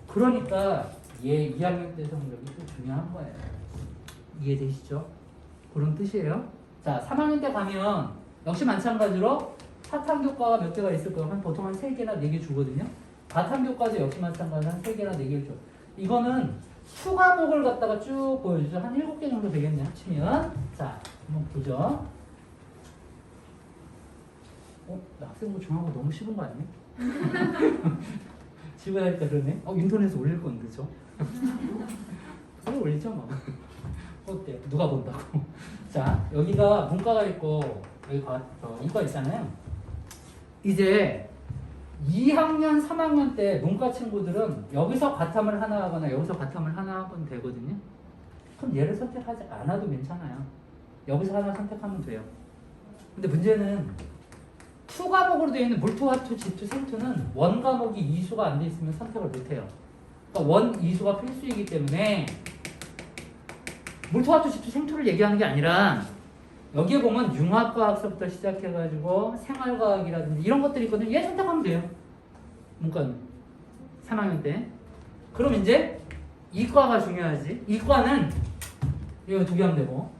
그러니까 얘 2학년 때 성적이 좀 중요한 거예요. 이해되시죠? 그런 뜻이에요. 자, 3학년 때 가면 역시 마찬가지로 사탐 교과가 몇 개가 있을 거예요. 보통 한 3개나 4개 주거든요. 바탐 교과도 역시 마찬가지로 한 3개나 4개를 줘. 이거는 수과목을 갖다가 쭉 보여주죠. 한 7개 정도 되겠네요. 치면. 자, 한번 보죠. 학생부 중앙고 너무 쉬운 거 아니에요? 집에 하니까 그러네. 인터넷에 올릴 건 그죠? 그래 올리죠 뭐. 어때요? 누가 본다고? 자, 여기가 문과가 있고 여기 이과 있잖아요. 이제 2학년, 3학년 때 문과 친구들은 여기서 과탐을 하나 하거나 여기서 과탐을 하나 하면 되거든요. 그럼 얘를 선택하지 않아도 괜찮아요. 여기서 하나 선택하면 돼요. 근데 문제는 투 과목으로 되어 있는 물투, 화투, 지투, 생투는 원 과목이 이수가 안 돼 있으면 선택을 못 해요. 그러니까 원 이수가 필수이기 때문에 물투, 화투, 지투, 생투를 얘기하는 게 아니라 여기에 보면 융합과학서부터 시작해가지고 생활과학이라든지 이런 것들이 있거든요. 얘 선택하면 돼요. 문과는 3학년 때. 그럼 이제 이과가 중요하지. 이과는 이거 두 개 하면 되고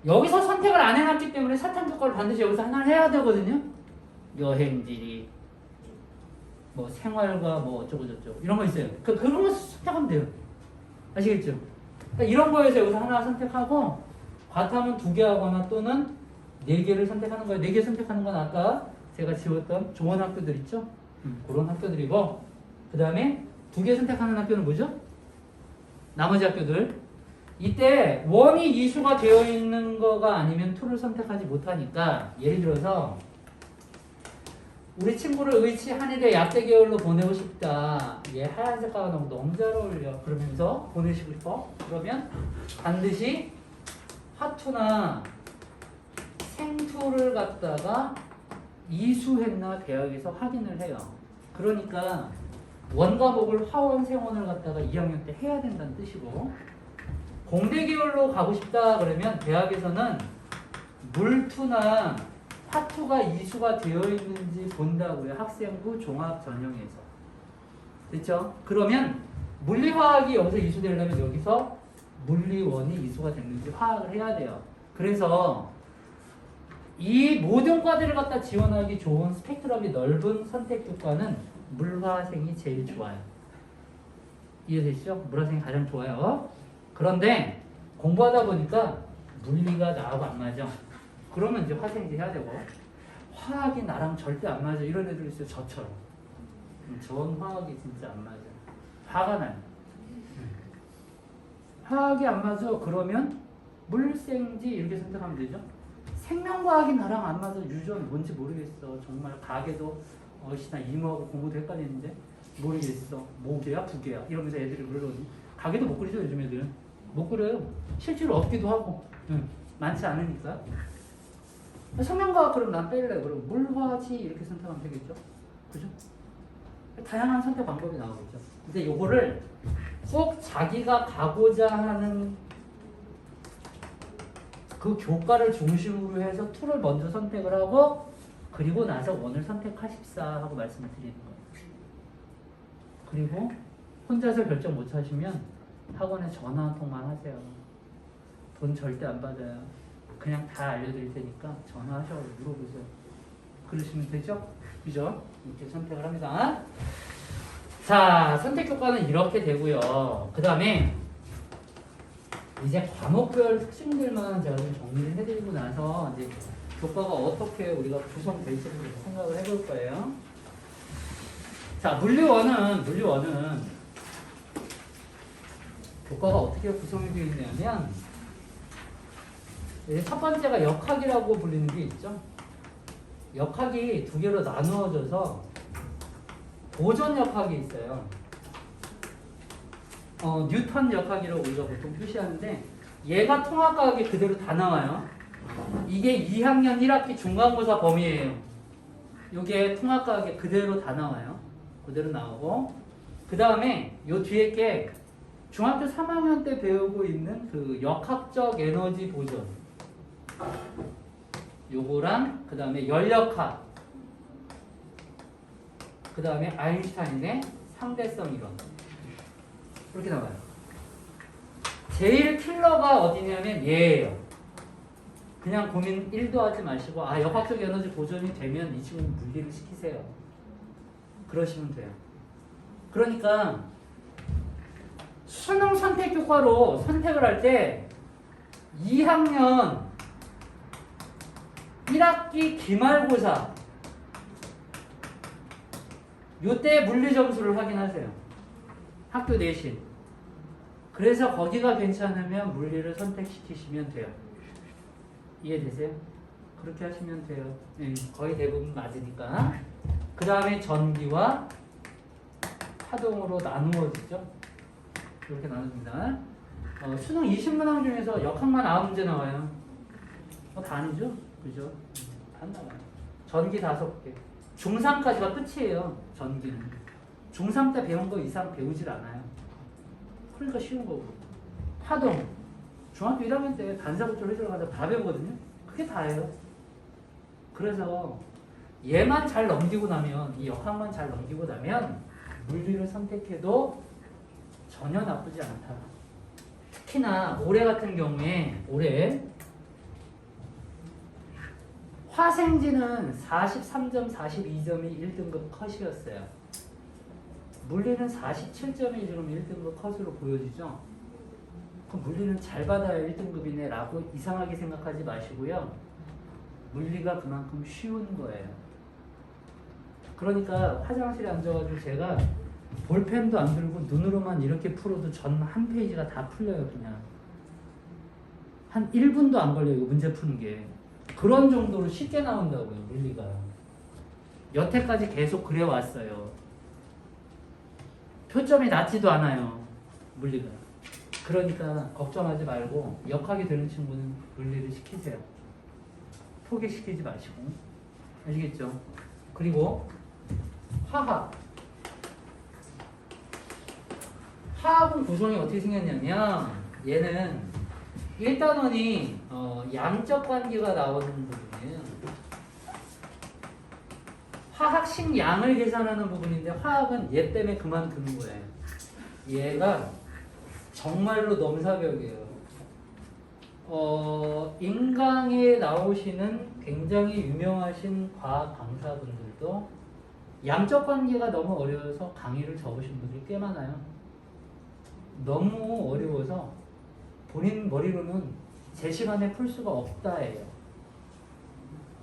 여기서 선택을 안 해놨기 때문에 사탐교과를 반드시 여기서 하나를 해야 되거든요. 여행지리 뭐 생활과 뭐 어쩌고저쩌고 이런 거 있어요. 그런 거 선택하면 돼요. 아시겠죠? 그러니까 이런 거에서 여기서 하나 선택하고 과탐은 두 개 하거나 또는 네 개를 선택하는 거예요. 네 개 선택하는 건 아까 제가 지웠던 좋은 학교들 있죠? 그런 학교들이고 그 다음에 두 개 선택하는 학교는 뭐죠? 나머지 학교들 이때 원이 이수가 되어 있는 거가 아니면 투를 선택하지 못하니까 예를 들어서 우리 친구를 의치 한의대 약대 계열로 보내고 싶다. 얘 하얀색 가가 너무 잘 어울려. 그러면서 보내시고 싶어. 그러면 반드시 화투나 생투를 갖다가 이수했나 대학에서 확인을 해요. 그러니까 원과목을 화원, 생원을 갖다가 2학년 때 해야 된다는 뜻이고 공대 계열로 가고 싶다 그러면 대학에서는 물투나 화투가 이수가 되어 있는지 본다고요. 학생부 종합 전형에서. 됐죠? 그러면 물리화학이 여기서 이수되려면 여기서 물리원이 이수가 됐는지 화학을 해야 돼요. 그래서 이 모든 과들을 갖다 지원하기 좋은 스펙트럼이 넓은 선택교과는 물화생이 제일 좋아요. 이해되시죠? 물화생이 가장 좋아요. 그런데 공부하다 보니까 물리가 나하고 안 맞아. 그러면 이제 화생지 해야 되고 화학이 나랑 절대 안 맞아. 이런 애들 있어요. 저처럼. 전 화학이 진짜 안 맞아. 화가 나요. 화학이 안 맞아. 그러면 물생지 이렇게 선택하면 되죠. 생명과학이 나랑 안 맞아. 유전 뭔지 모르겠어. 정말 가게도 나 이모하고 공부도 헷갈리는데 모르겠어. 모계야 부계야 이러면서 애들이 그러거든요. 가게도 못 그리죠. 요즘 애들은. 못 그려요. 실제로 없기도 하고 많지 않으니까. 생명과학 그럼 난 뺄래. 그럼 물화지 이렇게 선택하면 되겠죠. 그죠? 다양한 선택 방법이 나오겠죠. 근데 요거를 꼭 자기가 가고자 하는 그 교과를 중심으로 해서 툴을 먼저 선택을 하고 그리고 나서 원을 선택하십사 하고 말씀을 드리는 거예요. 그리고 혼자서 결정 못 하시면 학원에 전화 한 통만 하세요. 돈 절대 안 받아요. 그냥 다 알려드릴 테니까 전화하셔서 물어보세요. 그러시면 되죠? 그죠? 이렇게 선택을 합니다. 자, 선택 교과는 이렇게 되고요. 그 다음에 이제 과목별 특징들만 제가 좀 정리를 해드리고 나서 이제 교과가 어떻게 우리가 구성될지 생각을 해볼 거예요. 자, 물리원은 교과가 어떻게 구성이 되어 있냐면 첫 번째가 역학이라고 불리는 게 있죠. 역학이 두 개로 나누어져서 보존 역학이 있어요. 뉴턴 역학이라고 우리가 보통 표시하는데 얘가 통합과학이 그대로 다 나와요. 이게 2학년 1학기 중간고사 범위예요. 이게 통합과학이 그대로 다 나와요. 그대로 나오고 그 다음에 요 뒤에 게 중학교 3학년 때 배우고 있는 그 역학적 에너지 보존 요거랑 그 다음에 열역학 그 다음에 아인슈타인의 상대성 이론 이렇게 나와요. 제일 킬러가 어디냐면 얘예요. 그냥 고민 1도 하지 마시고 역학적 에너지 보존이 되면 이 친구 물리를 시키세요. 그러시면 돼요. 그러니까 수능 선택 교과로 선택을 할 때 2학년 1학기 기말고사 요때 물리 점수를 확인하세요. 학교 내신. 그래서 거기가 괜찮으면 물리를 선택시키시면 돼요. 이해되세요? 그렇게 하시면 돼요. 거의 대부분 맞으니까. 그 다음에 전기와 파동으로 나누어지죠. 이렇게 나눕니다. 수능 20문항 중에서 역학만 9문제 나와요. 다 아니죠? 그죠? 다 나와요. 전기 5개. 중3까지가 끝이에요. 전기는. 중3 때 배운 거 이상 배우질 않아요. 그러니까 쉬운 거고. 파동. 중학교 1학년 때 반사구조를 해들어가서 다 배우거든요. 그게 다예요. 그래서 얘만 잘 넘기고 나면, 이 역학만 잘 넘기고 나면 물리를 선택해도 전혀 나쁘지 않다. 특히나 올해 같은 경우에 올해 화생지는 43점, 42점이 1등급 컷이었어요. 물리는 47점이 지금 1등급 컷으로 보여지죠. 그럼 물리는 잘 받아야 1등급이네 라고 이상하게 생각하지 마시고요. 물리가 그만큼 쉬운 거예요. 그러니까 화장실에 앉아가지고 제가 볼펜도 안 들고 눈으로만 이렇게 풀어도 전 한 페이지가 다 풀려요. 그냥 한 1분도 안 걸려요. 이거 문제 푸는 게. 그런 정도로 쉽게 나온다고요. 물리가. 여태까지 계속 그래왔어요. 표점이 낮지도 않아요. 물리가. 그러니까 걱정하지 말고 역학이 되는 친구는 물리를 시키세요. 포기시키지 마시고. 아시겠죠? 그리고 화학. 화학은 구성이 어떻게 생겼냐면 얘는 1단원이 양적 관계가 나오는 부분이에요. 화학식 양을 계산하는 부분인데 화학은 얘 때문에 그만 두는 거예요. 얘가 정말로 넘사벽이에요. 인강에 나오시는 굉장히 유명하신 과학 강사분들도 양적 관계가 너무 어려워서 강의를 접으신 분들이 꽤 많아요. 너무 어려워서 본인 머리로는 제 시간에 풀 수가 없다예요.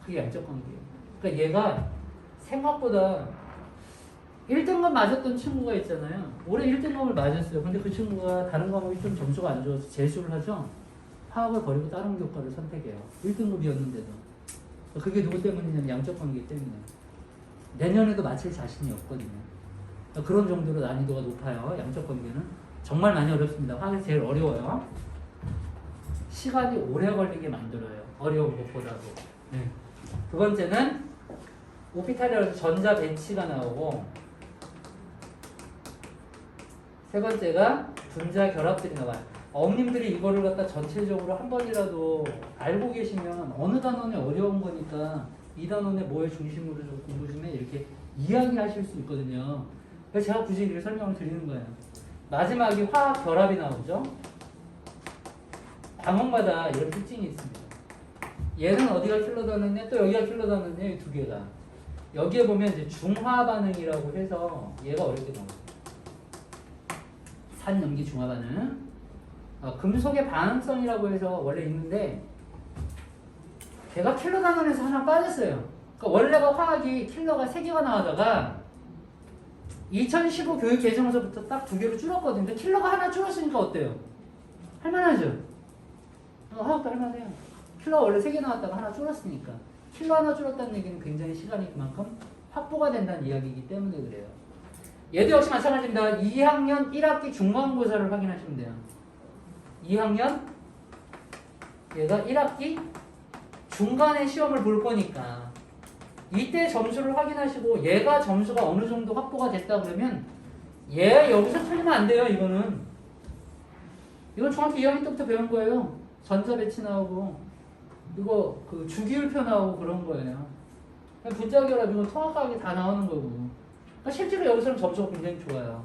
그게 양적 관계예요. 그러니까 얘가 생각보다 1등급 맞았던 친구가 있잖아요. 올해 1등급을 맞았어요. 근데 그 친구가 다른 과목이 좀 점수가 안 좋아서 재수를 하죠. 화학을 버리고 다른 교과를 선택해요. 1등급이었는데도. 그게 누구 때문이냐면 양적 관계 때문에. 내년에도 맞힐 자신이 없거든요. 그런 정도로 난이도가 높아요. 양적 관계는. 정말 많이 어렵습니다. 화학이 제일 어려워요. 시간이 오래 걸리게 만들어요. 어려운 것보다도. 네. 두 번째는 오피탈이라서 전자 배치가 나오고, 세 번째가 분자 결합들이 나와요. 어머님들이 이거를 갖다 전체적으로 한 번이라도 알고 계시면 어느 단원이 어려운 거니까 이 단원의 뭐의 중심으로 좀 공부 좀 해 이렇게 이야기하실 수 있거든요. 그래서 제가 굳이 이렇게 설명을 드리는 거예요. 마지막에 화학 결합이 나오죠. 과목마다 이런 특징이 있습니다. 얘는 어디가 킬러다느냐, 또 여기가 킬러다느냐, 이 두 개가. 여기에 보면 이제 중화 반응이라고 해서 얘가 어렵게 나와요. 산염기 중화 반응. 금속의 반응성이라고 해서 원래 있는데 걔가 킬러 단원에서 하나 빠졌어요. 그러니까 원래가 화학이 킬러가 3개가 나오다가 2015 교육 개정서부터 딱 2개로 줄었거든요. 근데 킬러가 하나 줄었으니까 어때요? 할만하죠? 화학도 할만해요. 킬러가 원래 3개 나왔다가 하나 줄었으니까. 킬러 하나 줄었다는 얘기는 굉장히 시간이 그만큼 확보가 된다는 이야기이기 때문에 그래요. 얘도 역시 마찬가지입니다. 2학년 1학기 중간고사를 확인하시면 돼요. 2학년 얘가 1학기 중간에 시험을 볼 거니까 이때 점수를 확인하시고 얘가 점수가 어느 정도 확보가 됐다 그러면 얘 여기서 틀리면 안 돼요. 이건 중학교 2학년 때부터 배운 거예요. 전자 배치 나오고 이거 그 주기율표 나오고 그런 거예요. 분자 결합 이건 통합과학이 다 나오는 거고. 그러니까 실제로 여기서는 점수가 굉장히 좋아요.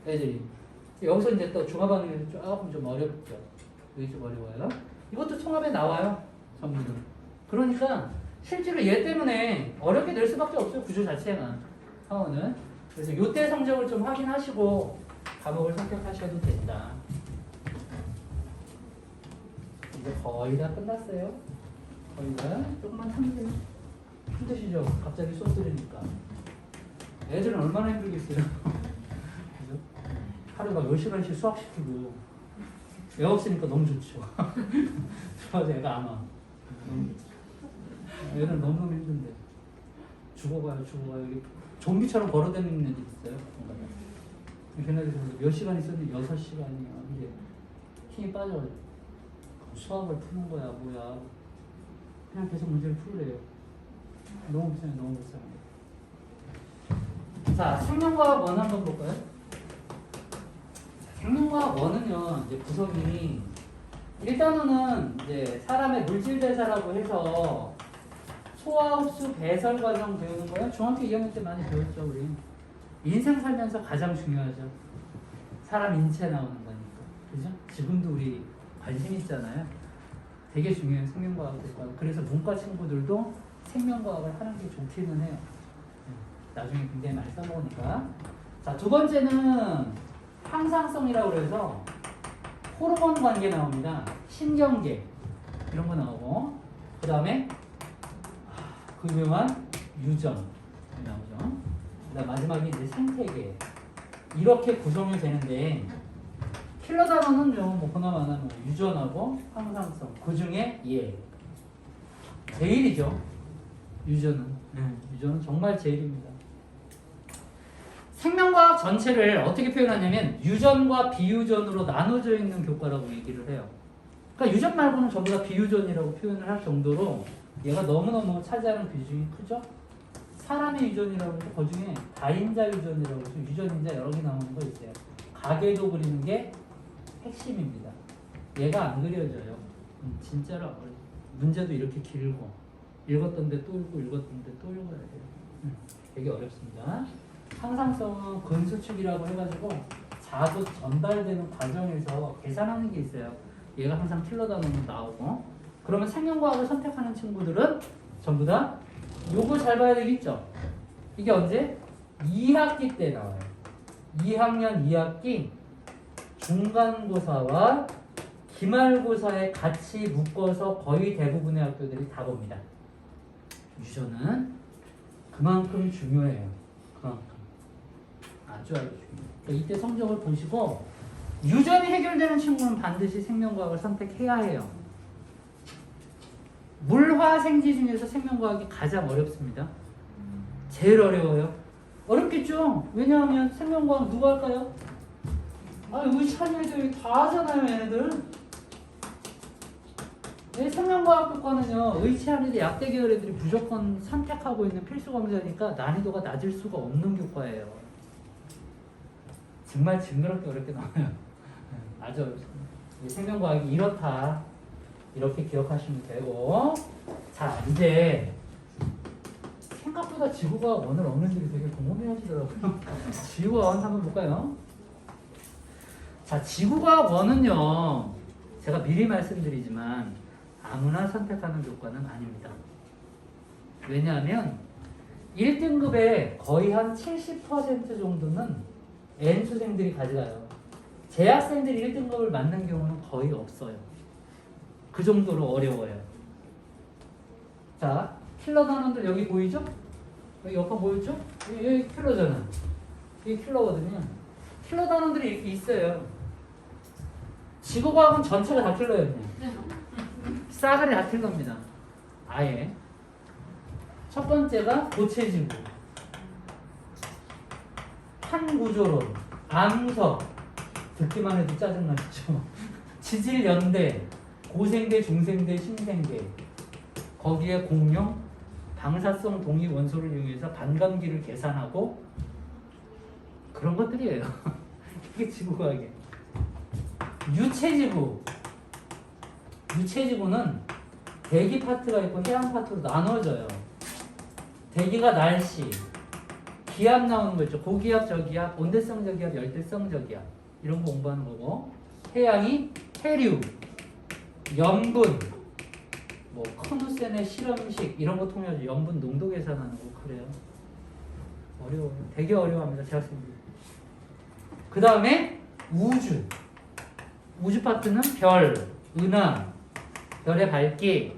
애들이. 여기서 이제 또 중화 반응에서 조금 좀 어렵죠. 여기 좀 어려워요. 이것도 통합에 나와요. 전부는. 그러니까 실제로 얘 때문에 어렵게 낼 수밖에 없어요. 구조 자체가. 상호는. 그래서 이때 성적을 좀 확인하시고 과목을 선택하셔도 된다. 이제 거의 다 끝났어요. 거의 다. 조금만 힘드시죠? 갑자기 수업 들으니까. 애들은 얼마나 힘들겠어요. 그죠? 하루에 막 10시간씩 수학시키고 애 없으니까 너무 좋죠. 좋아서 애가 안 와. 애들은 너무너무 힘든데. 죽어가요. 이게 좀비처럼 걸어다니는 애들 있어요. 걔네들 몇 시간 있었는데 6시간이야. 이게 힘이 빠져가지고 수학을 푸는 거야 뭐야. 그냥 계속 문제를 풀래요. 너무 불쌍해. 자, 생명과학 원 한번 볼까요? 생명과학 원은요, 이제 구성이 일단은 이제 사람의 물질 대사라고 해서 소화, 흡수, 배설 과정 배우는 거예요. 중학교 2학년 때 많이 배웠죠, 우리. 인생 살면서 가장 중요하죠. 사람 인체 나오는 거니까. 그죠? 지금도 우리 관심 있잖아요. 되게 중요해요, 생명과학. 그래서 문과 친구들도 생명과학을 하는 게 좋기는 해요. 나중에 굉장히 많이 써먹으니까. 자, 두 번째는 항상성이라고 그래서 호르몬 관계 나옵니다. 신경계 이런 거 나오고, 그 다음에 그 유명한 유전 나오죠. 그 다음 마지막에 이제 생태계. 이렇게 구성이 되는데 킬러 단어는요, 뭐 그나마나 뭐 유전하고 항상성, 그 중에 제일이죠. 유전은 정말 제일입니다. 생명과학 전체를 어떻게 표현하냐면 유전과 비유전으로 나눠져 있는 교과라고 얘기를 해요. 그러니까 유전 말고는 전부 다 비유전이라고 표현을 할 정도로 얘가 너무너무 차지하는 비중이 크죠. 사람의 유전이라고 해서 그 중에 다인자 유전이라고 해서 유전인자 여러 개 나오는 거 있어요. 가계도 그리는 게 핵심입니다. 얘가 안 그려져요. 진짜로 안 그려져요. 문제도 이렇게 길고 읽었던데 또 읽고 읽었던데 또 읽어야 돼요. 되게 어렵습니다. 항상성은 근수축이라고 해가지고 자주 전달되는 과정에서 계산하는 게 있어요. 얘가 항상 킬러 단어로 나오고, 그러면 생명과학을 선택하는 친구들은 전부 다 요거 잘 봐야 되겠죠? 이게 언제? 2학기 때 나와요. 2학년 2학기 중간고사와 기말고사에 같이 묶어서 거의 대부분의 학교들이 다 봅니다. 유전은 그만큼 중요해요. 그만큼. 아주 중요해요. 그러니까 이때 성적을 보시고 유전이 해결되는 친구는 반드시 생명과학을 선택해야 해요. 물화생지 중에서 생명과학이 가장 어렵습니다. 제일 어려워요. 어렵겠죠? 왜냐하면 생명과학 누가 할까요? 의치한 애들이 다 하잖아요, 얘네들. 생명과학 교과는요, 의치한 애들, 약대 계열 애들이 무조건 선택하고 있는 필수 과목이니까 난이도가 낮을 수가 없는 교과예요. 정말 징그럽게 어렵게 나와요. 아주 어렵습니다. 생명과학이 이렇다. 이렇게 기억하시면 되고, 자, 이제 생각보다 지구과학 오늘 어른들이 되게 궁금해 하시더라고요. 지구과학 한번 볼까요? 자, 지구과학 1은요, 제가 미리 말씀드리지만 아무나 선택하는 교과는 아닙니다. 왜냐하면 1등급에 거의 한 70% 정도는 N수생들이 가져가요. 재학생들이 1등급을 맞는 경우는 거의 없어요. 그 정도로 어려워요. 자, 킬러 단원들 여기 보이죠? 여기 옆에 보였죠? 여기 킬러잖아. 이게 킬러거든요. 킬러 단원들이 이렇게 있어요. 지구과학은 전체가 다 킬러예요. 그냥. 싸그리 다 킬러입니다. 아예. 첫 번째가 고체지구, 판구조론, 암석, 듣기만 해도 짜증나시죠? 지질연대, 고생대, 중생대, 신생대, 거기에 공룡, 방사성 동위 원소를 이용해서 반감기를 계산하고 그런 것들이에요. 이게 지구과학이에요. 유체지구는 대기 파트가 있고 해양 파트로 나눠져요. 대기가 날씨, 기압 나오는 거 있죠. 고기압, 저기압, 온대성 저기압, 열대성 저기압 이런 거 공부하는 거고, 해양이 해류, 염분, 뭐 커누센의 실험식 이런 거 통해서 염분 농도 계산하는 거 그래요. 어려워요. 되게 어려워합니다, 재학생들이. 그 다음에 우주 파트는 별, 은하, 별의 밝기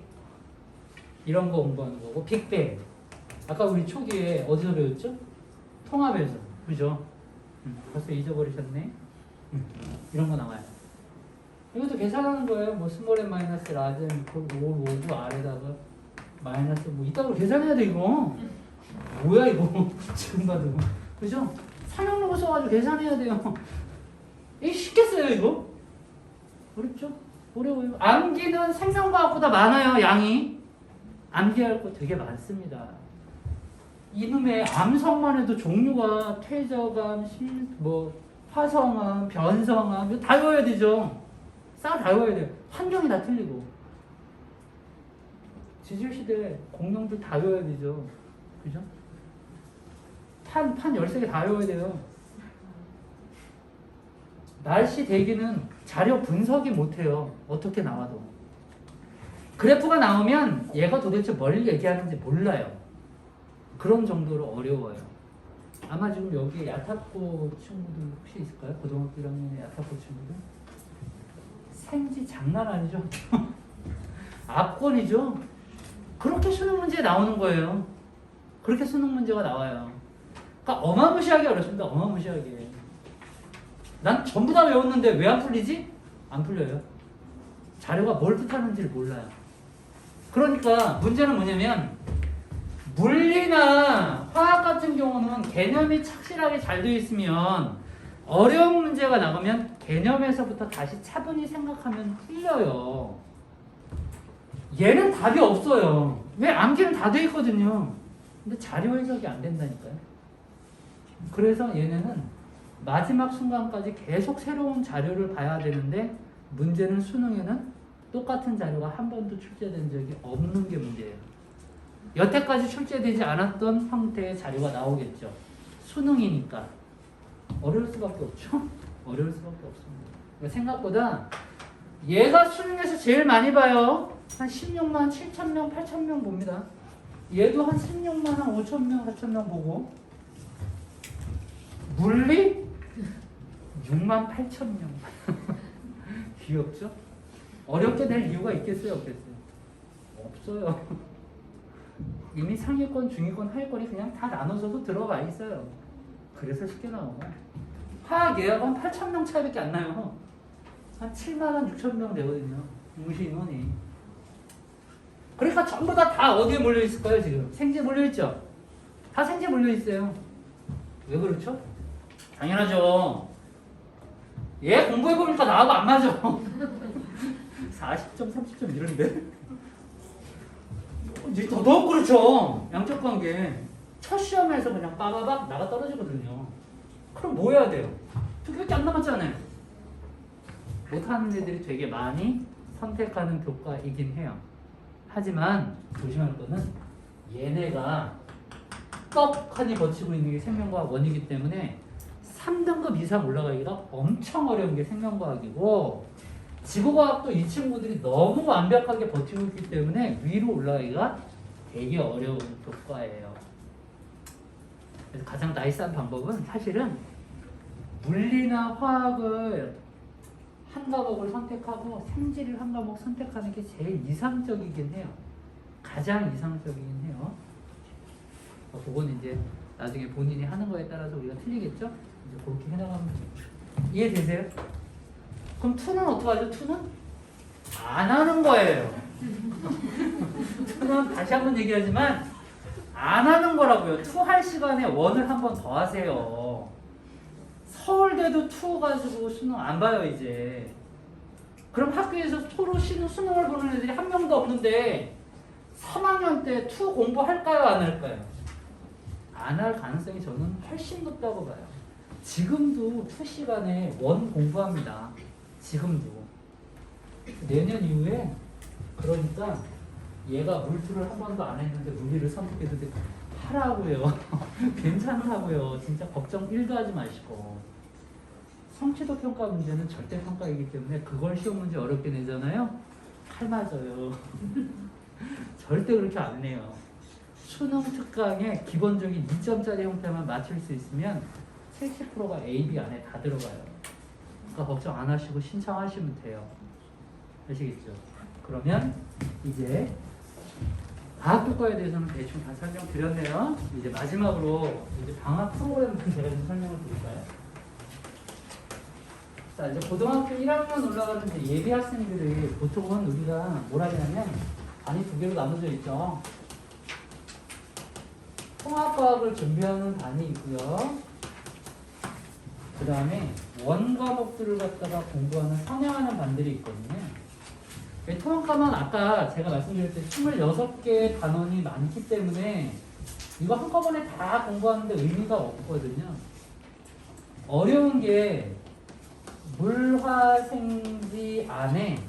이런 거 공부하는 거고, 빅뱅. 아까 우리 초기에 어디서 배웠죠? 통합에서. 그죠? 벌써 잊어버리셨네. 이런 거 나와요. 이것도 계산하는 거예요. 뭐 스몰 n 마이너스 라지 이퀄 5, 5구 아래다가 마이너스 뭐 이따가 계산해야 돼 이거. 뭐야 이거 지금 봐도 그죠? 삼형로고 써가지고 계산해야 돼요. 이 쉽겠어요 이거? 어렵죠? 어려워요. 암기는 생명과학보다 많아요 양이. 암기할 거 되게 많습니다. 이놈의 암성만 해도 종류가 퇴저감, 화성암, 변성암 이거 다 외워야 되죠. 싹 다 외워야 돼요. 환경이 다 틀리고 지질시대 공룡들 다 외워야 되죠. 그죠? 판 13개 다 외워야 돼요. 날씨 대기는 자료 분석이 못해요. 어떻게 나와도. 그래프가 나오면 얘가 도대체 뭘 얘기하는지 몰라요. 그런 정도로 어려워요. 아마 지금 여기 야타코 친구들 혹시 있을까요? 고등학교 1학년의 야타코 친구들? 생지 장난 아니죠? 압권이죠? 그렇게 수능 문제 나오는 거예요. 그렇게 수능 문제가 나와요. 그러니까 어마무시하게 어렵습니다. 어마무시하게. 난 전부 다 외웠는데 왜 안 풀리지? 안 풀려요. 자료가 뭘 뜻하는지를 몰라요. 그러니까 문제는 뭐냐면 물리나 화학 같은 경우는 개념이 착실하게 잘 되어 있으면 어려운 문제가 나가면 개념에서부터 다시 차분히 생각하면 풀려요. 얘는 답이 없어요. 왜? 암기는 다 돼 있거든요. 근데 자료 해석이 안 된다니까요. 그래서 얘네는 마지막 순간까지 계속 새로운 자료를 봐야 되는데 문제는 수능에는 똑같은 자료가 한 번도 출제된 적이 없는 게 문제예요. 여태까지 출제되지 않았던 형태의 자료가 나오겠죠. 수능이니까. 어려울 수밖에 없죠? 어려울 수밖에 없습니다. 그러니까 생각보다 얘가 수능에서 제일 많이 봐요. 한 16만 7천 명, 8천 명 봅니다. 얘도 한 16만, 한 5천 명, 4천 명 보고 물리 6만 8천 명. 귀엽죠? 어렵게 낼 이유가 있겠어요? 없겠어요? 없어요. 이미 상위권, 중위권, 하위권이 그냥 다 나눠져서 들어가 있어요. 그래서 쉽게 나오고. 화학 예약은 8천 명 차이밖에 안 나요. 한 7만 6천 명 되거든요. 응시 인원이. 그러니까 전부 다 어디에 몰려 있을까요, 지금? 생지에 몰려 있죠? 다 생지에 몰려 있어요. 왜 그렇죠? 당연하죠. 얘 공부해보니까 나하고 안 맞아. 40점, 30점 이런데? 이제 더더욱 그렇죠. 양적 관계. 첫 시험에서 그냥 빠바박 나가 떨어지거든요. 그럼 뭐 해야 돼요? 2개밖에 안 남았잖아요. 못하는 애들이 되게 많이 선택하는 교과이긴 해요. 하지만 조심할 거는 얘네가 떡하니 버티고 있는 게 생명과학 원이기 때문에 3등급 이상 올라가기가 엄청 어려운 게 생명과학이고 지구과학도 이 친구들이 너무 완벽하게 버티고 있기 때문에 위로 올라가기가 되게 어려운 교과예요. 그래서 가장 나이스한 방법은 사실은 물리나 화학을 한 과목을 선택하고 생지를 한 과목 선택하는 게 제일 이상적이긴 해요. 가장 이상적이긴 해요. 그건 이제 나중에 본인이 하는 거에 따라서 우리가 틀리겠죠? 이제 그렇게 해나가면 되죠. 이해되세요? 그럼 2는 어떡하죠? 2는? 안 하는 거예요. 2는 다시 한번 얘기하지만 안 하는 거라고요. 2 할 시간에 1을 한 번 더 하세요. 서울대도 2 가지고 수능 안 봐요 이제. 그럼 학교에서 2로 수능을 보는 애들이 한 명도 없는데 3학년 때 2 공부할까요 안 할까요? 안 할 가능성이 저는 훨씬 높다고 봐요. 지금도 2 시간에 1 공부합니다. 지금도. 내년 이후에 그러니까 얘가 물투를 한 번도 안 했는데 물리를 선택해도 하라고요. 괜찮다고요. 진짜 걱정 1도 하지 마시고. 성취도 평가 문제는 절대 평가이기 때문에 그걸 시험 문제 어렵게 내잖아요. 칼 맞아요. 절대 그렇게 안 해요. 수능 특강에 기본적인 2점짜리 형태만 맞출 수 있으면 70%가 A, B 안에 다 들어가요. 그러니까 걱정 안 하시고 신청하시면 돼요. 아시겠죠? 그러면 이제 과학교과에 대해서는 대충 다 설명드렸네요. 이제 마지막으로 이제 방학 프로그램 제가 좀 설명을 드릴까요? 자, 이제 고등학교 1학년 올라가는 이제 예비 학생들이 보통은 우리가 뭘 하냐면 반이 2개로 나눠져 있죠. 통합과학을 준비하는 반이 있고요. 그 다음에 원과목들을 갖다가 공부하는 선행하는 반들이 있거든요. 통합과는 아까 제가 말씀드렸듯이 26개의 단원이 많기 때문에 이거 한꺼번에 다 공부하는데 의미가 없거든요. 어려운 게 물화생지 안에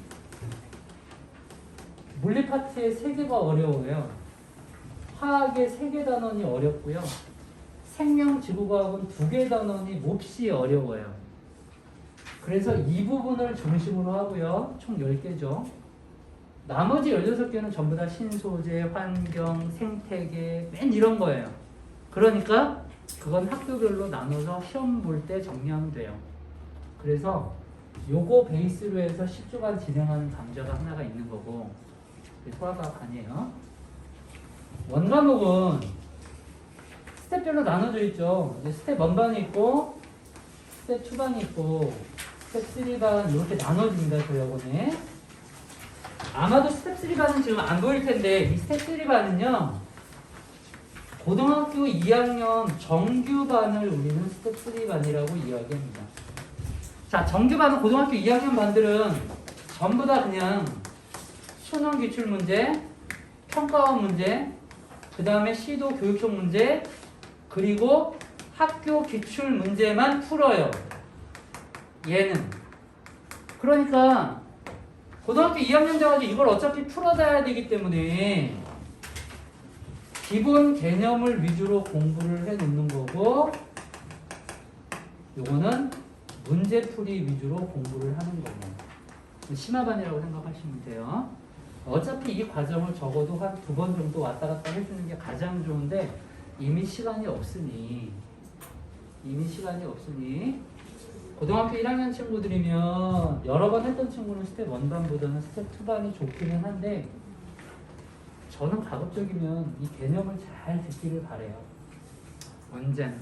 물리 파트의 3개가 어려워요. 화학의 3개 단원이 어렵고요. 생명 지구과학은 2개 단원이 몹시 어려워요. 그래서 이 부분을 중심으로 하고요. 총 10개죠. 나머지 16개는 전부 다 신소재, 환경, 생태계, 맨 이런 거예요. 그러니까 그건 학교별로 나눠서 시험 볼 때 정리하면 돼요. 그래서 요거 베이스로 해서 10주간 진행하는 강좌가 하나가 있는 거고, 통합과학 아니에요. 원과목은 스텝별로 나눠져 있죠. 이제 스텝 1반이 있고, 스텝 2반이 있고, 스텝 3반 이렇게 나눠집니다. 저여번에. 아마도 스텝 3반은 지금 안 보일 텐데, 이 스텝 3반은요, 고등학교 2학년 정규반을 우리는 스텝 3반이라고 이야기합니다. 자, 정규반은 고등학교 2학년 반들은 전부 다 그냥 수능 기출 문제, 평가원 문제, 그 다음에 시도 교육청 문제, 그리고 학교 기출 문제만 풀어요. 얘는. 그러니까 고등학교 2학년 돼가지고 이걸 어차피 풀어놔야 되기 때문에 기본 개념을 위주로 공부를 해놓는 거고, 요거는 문제풀이 위주로 공부를 하는 거고, 심화반이라고 생각하시면 돼요. 어차피 이 과정을 적어도 한 2번 정도 왔다 갔다 해주는 게 가장 좋은데 이미 시간이 없으니 고등학교 1학년 친구들이면 여러 번 했던 친구는 스텝 1반보다는 스텝 2반이 좋기는 한데, 저는 가급적이면 이 개념을 잘 듣기를 바래요. 언제나.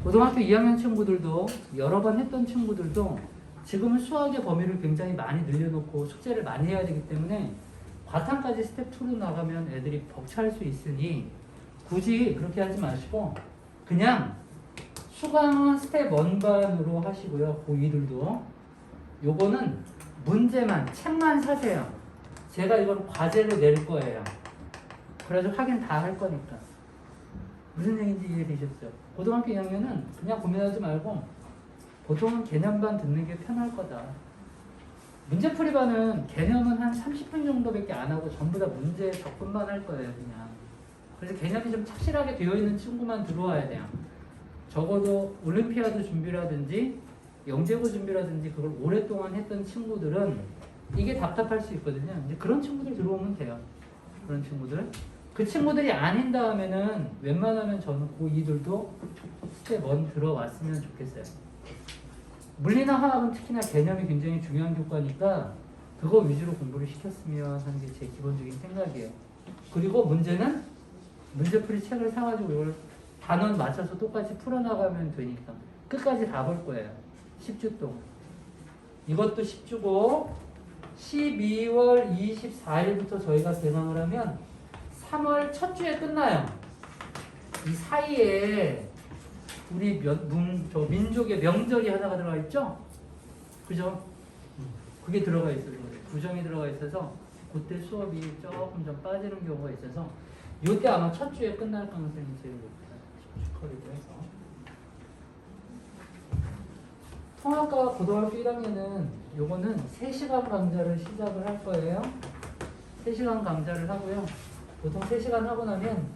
고등학교 2학년 친구들도 여러 번 했던 친구들도 지금은 수학의 범위를 굉장히 많이 늘려놓고 숙제를 많이 해야 되기 때문에 과탐까지 스텝 2로 나가면 애들이 벅찰 수 있으니 굳이 그렇게 하지 마시고 그냥 수강은 스텝 1반으로 하시고요. 고2들도 요거는 문제만, 책만 사세요. 제가 이걸 과제로 낼 거예요. 그래서 확인 다 할 거니까. 무슨 얘기인지 이해되셨죠? 고등학교 2학년은 그냥 고민하지 말고 보통은 개념반 듣는 게 편할 거다. 문제풀이반은 개념은 한 30분 정도밖에 안 하고 전부 다 문제 적분만 할 거예요, 그냥. 그래서 개념이 좀 착실하게 되어 있는 친구만 들어와야 돼요. 적어도 올림피아드 준비라든지 영재고 준비라든지 그걸 오랫동안 했던 친구들은 이게 답답할 수 있거든요. 이제 그런 친구들 들어오면 돼요. 그런 친구들. 그 친구들이 아닌 다음에는 웬만하면 저는 고2들도 스텝 1 들어왔으면 좋겠어요. 물리나 화학은 특히나 개념이 굉장히 중요한 교과니까 그거 위주로 공부를 시켰으면 하는 게 제 기본적인 생각이에요. 그리고 문제는 문제풀이 책을 사가지고 이걸 단원 맞춰서 똑같이 풀어나가면 되니까 끝까지 다 볼 거예요. 10주 동안. 이것도 10주고 12월 24일부터 저희가 개강을 하면 3월 첫 주에 끝나요. 이 사이에 우리 민족의 명절이 하나가 들어가 있죠? 그죠? 그게 들어가 있어요. 구정이 들어가 있어서 그때 수업이 조금 좀 빠지는 경우가 있어서 이때 아마 첫 주에 끝날 가능성이 제일 높아요. 축하드리고 해서. 통합과 고등학교 1학년은 요거는 3시간 강좌를 시작을 할 거예요. 3시간 강좌를 하고요. 보통 3시간 하고 나면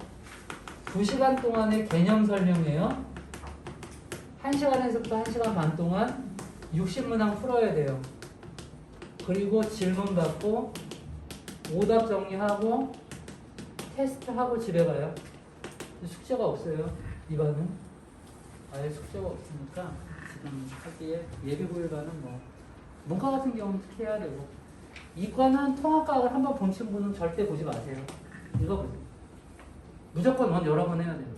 2시간 동안의 개념 설명이에요. 1시간에서부터 1시간 반 동안 60문항 풀어야 돼요. 그리고 질문 받고 오답 정리하고 테스트하고 집에 가요. 숙제가 없어요. 이반은 아예 숙제가 없으니까 지금 하기에 예비고일반은 뭐 문과 같은 경우는 특히 해야 되고, 이과는 통합과학을 한번 본 친구는 절대 보지 마세요. 이거 보세요. 무조건 여러 번 해야 돼요.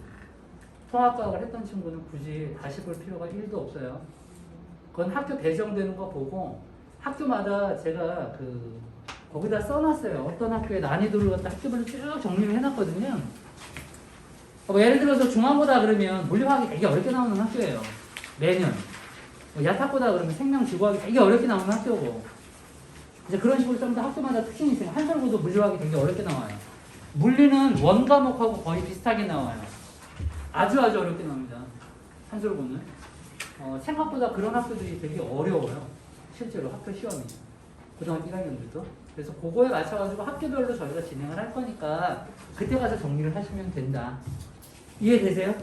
통합과학을 했던 친구는 굳이 다시 볼 필요가 1도 없어요. 그건 학교 배정되는 거 보고 학교마다 제가 거기다 써놨어요. 어떤 학교에 난이도를 갖다 학교별로 쭉 정리를 해놨거든요. 뭐 예를 들어서 중앙고다 그러면 물리화학이 되게 어렵게 나오는 학교예요. 매년. 뭐 야탁고다 그러면 생명지구학이 되게 어렵게 나오는 학교고. 이제 그런 식으로 좀 더 학교마다 특징이 있어요. 한설고도 물리화학이 되게 어렵게 나와요. 물리는 원 과목하고 거의 비슷하게 나와요. 아주 어렵게 나옵니다. 한설고는. 생각보다 그런 학교들이 되게 어려워요. 실제로 학교 시험이. 고등학교 1학년들도. 그래서 그거에 맞춰가지고 학교별로 저희가 진행을 할 거니까 그때 가서 정리를 하시면 된다. 이해되세요?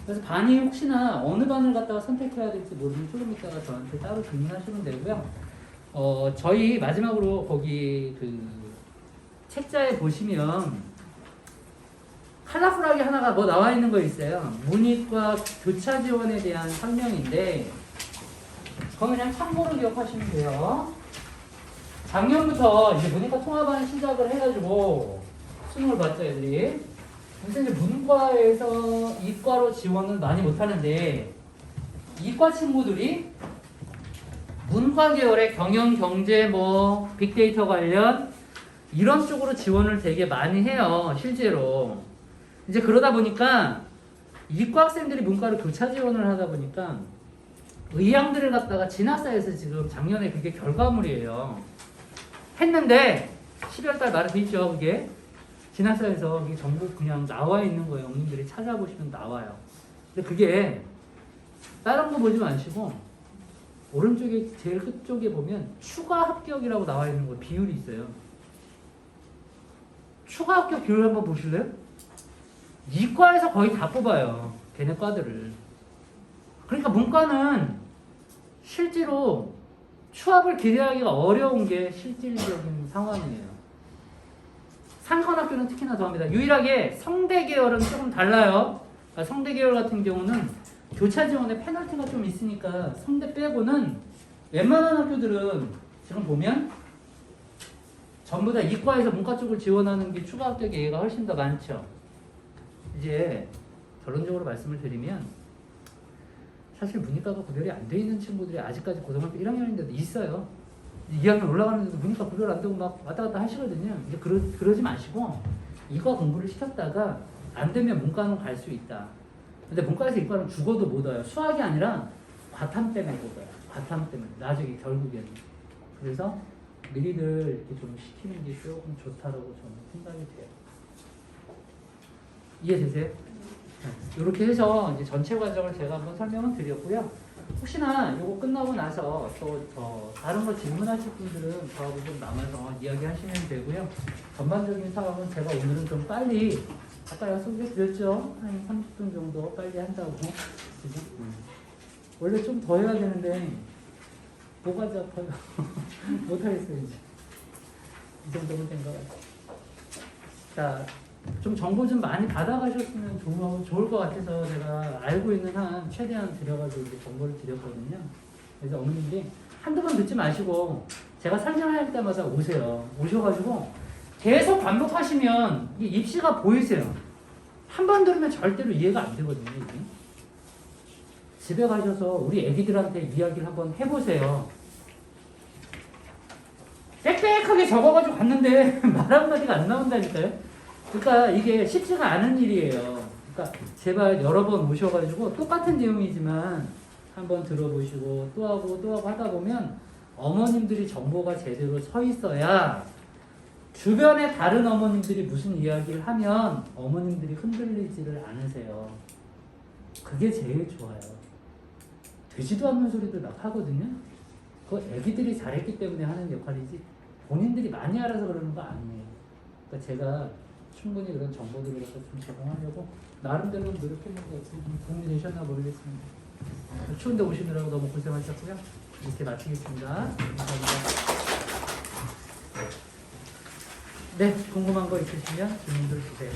그래서 반이 혹시나 어느 반을 갖다가 선택해야 될지 모르면 조금 이따가 저한테 따로 질문하시면 되고요. 저희 마지막으로 거기 그 책자에 보시면 컬러풀하게 하나가 뭐 나와 있는 거 있어요. 문이과 교차 지원에 대한 설명인데 그거 그냥 참고로 기억하시면 돼요. 작년부터 이제 문이과 통합반 시작을 해가지고 수능을 봤죠, 애들이. 그래서 이제 문과에서 이과로 지원은 많이 못하는데 이과 친구들이 문과 계열의 경영, 경제, 뭐 빅데이터 관련 이런 쪽으로 지원을 되게 많이 해요, 실제로. 이제 그러다 보니까 이과 학생들이 문과로 교차 지원을 하다 보니까 의향들을 갖다가 진학사에서 지금 작년에 그게 결과물이에요. 했는데 12월달 말에 되죠, 그게. 진학사에서 이게 전부 그냥 나와 있는 거예요. 어머님들이 찾아보시면 나와요. 근데 그게 다른 거 보지 마시고 오른쪽에 제일 끝쪽에 보면 추가 합격이라고 나와 있는 거 비율이 있어요. 추가 합격 비율 한번 보실래요? 이과에서 거의 다 뽑아요. 걔네 과들을. 그러니까 문과는 실제로 추합을 기대하기가 어려운 게 실질적인 상황이에요. 상권학교는 특히나 더합니다. 유일하게 성대 계열은 조금 달라요. 그러니까 성대 계열 같은 경우는 교차 지원에 페널티가 좀 있으니까 성대 빼고는 웬만한 학교들은 지금 보면 전부 다 이과에서 문과 쪽을 지원하는 게 추가 합격의 예가 훨씬 더 많죠. 이제 결론적으로 말씀을 드리면 사실 문이과가 구별이 안 돼 있는 친구들이 아직까지 고등학교 1학년인데도 있어요. 2학년 올라가는데도 문이과 구별 안 되고 막 왔다 갔다 하시거든요. 이제 그러지 마시고 이과 공부를 시켰다가 안 되면 문과는 갈 수 있다. 근데 문과에서 이과는 죽어도 못 와요. 수학이 아니라 과탐 때문에 못 와요. 과탐 때문에. 나중에 결국에는. 그래서 미리들 이렇게 좀 시키는 게 조금 좋다라고 저는 생각이 돼요. 이해되세요? 이렇게 해서 이제 전체 과정을 제가 한번 설명을 드렸고요. 혹시나 이거 끝나고 나서 또 다른 거 질문하실 분들은 저하고 좀 남아서 이야기하시면 되고요. 전반적인 상황은 제가 오늘은 좀 빨리 아까 약속해 드렸죠? 한 30분 정도 빨리 한다고. 그죠? 원래 좀 더 해야 되는데 뭐가 잡아요. 못하겠어요 이제. 이 정도면 된 것 같아요. 자, 좀 정보 좀 많이 받아가셨으면 좋을 것 같아서 제가 알고 있는 한 최대한 드려가지고 이제 정보를 드렸거든요. 그래서 어머님들이 한두 번 듣지 마시고 제가 설명할 때마다 오세요. 오셔가지고 계속 반복하시면 이 입시가 보이세요. 한 번 들으면 절대로 이해가 안 되거든요. 이게. 집에 가셔서 우리 애기들한테 이야기를 한번 해보세요. 빽빽하게 적어가지고 갔는데 말 한마디가 안 나온다니까요. 그러니까 이게 쉽지가 않은 일이에요. 그러니까 제발 여러 번 오셔가지고 똑같은 내용이지만 한번 들어보시고 또 하고 하다 보면 어머님들이 정보가 제대로 서 있어야 주변에 다른 어머님들이 무슨 이야기를 하면 어머님들이 흔들리지를 않으세요. 그게 제일 좋아요. 되지도 않는 소리도 막 하거든요. 그거 애기들이 잘했기 때문에 하는 역할이지 본인들이 많이 알아서 그러는 거 아니에요. 그러니까 제가 충분히 그런 정보들을 좀 제공하려고 나름대로 노력했는데 좀 도움이 되셨나 모르겠습니다. 추운데 오시느라고 너무 고생하셨고요. 이렇게 마치겠습니다. 감사합니다. 네, 궁금한 거 있으시면 질문들 주세요.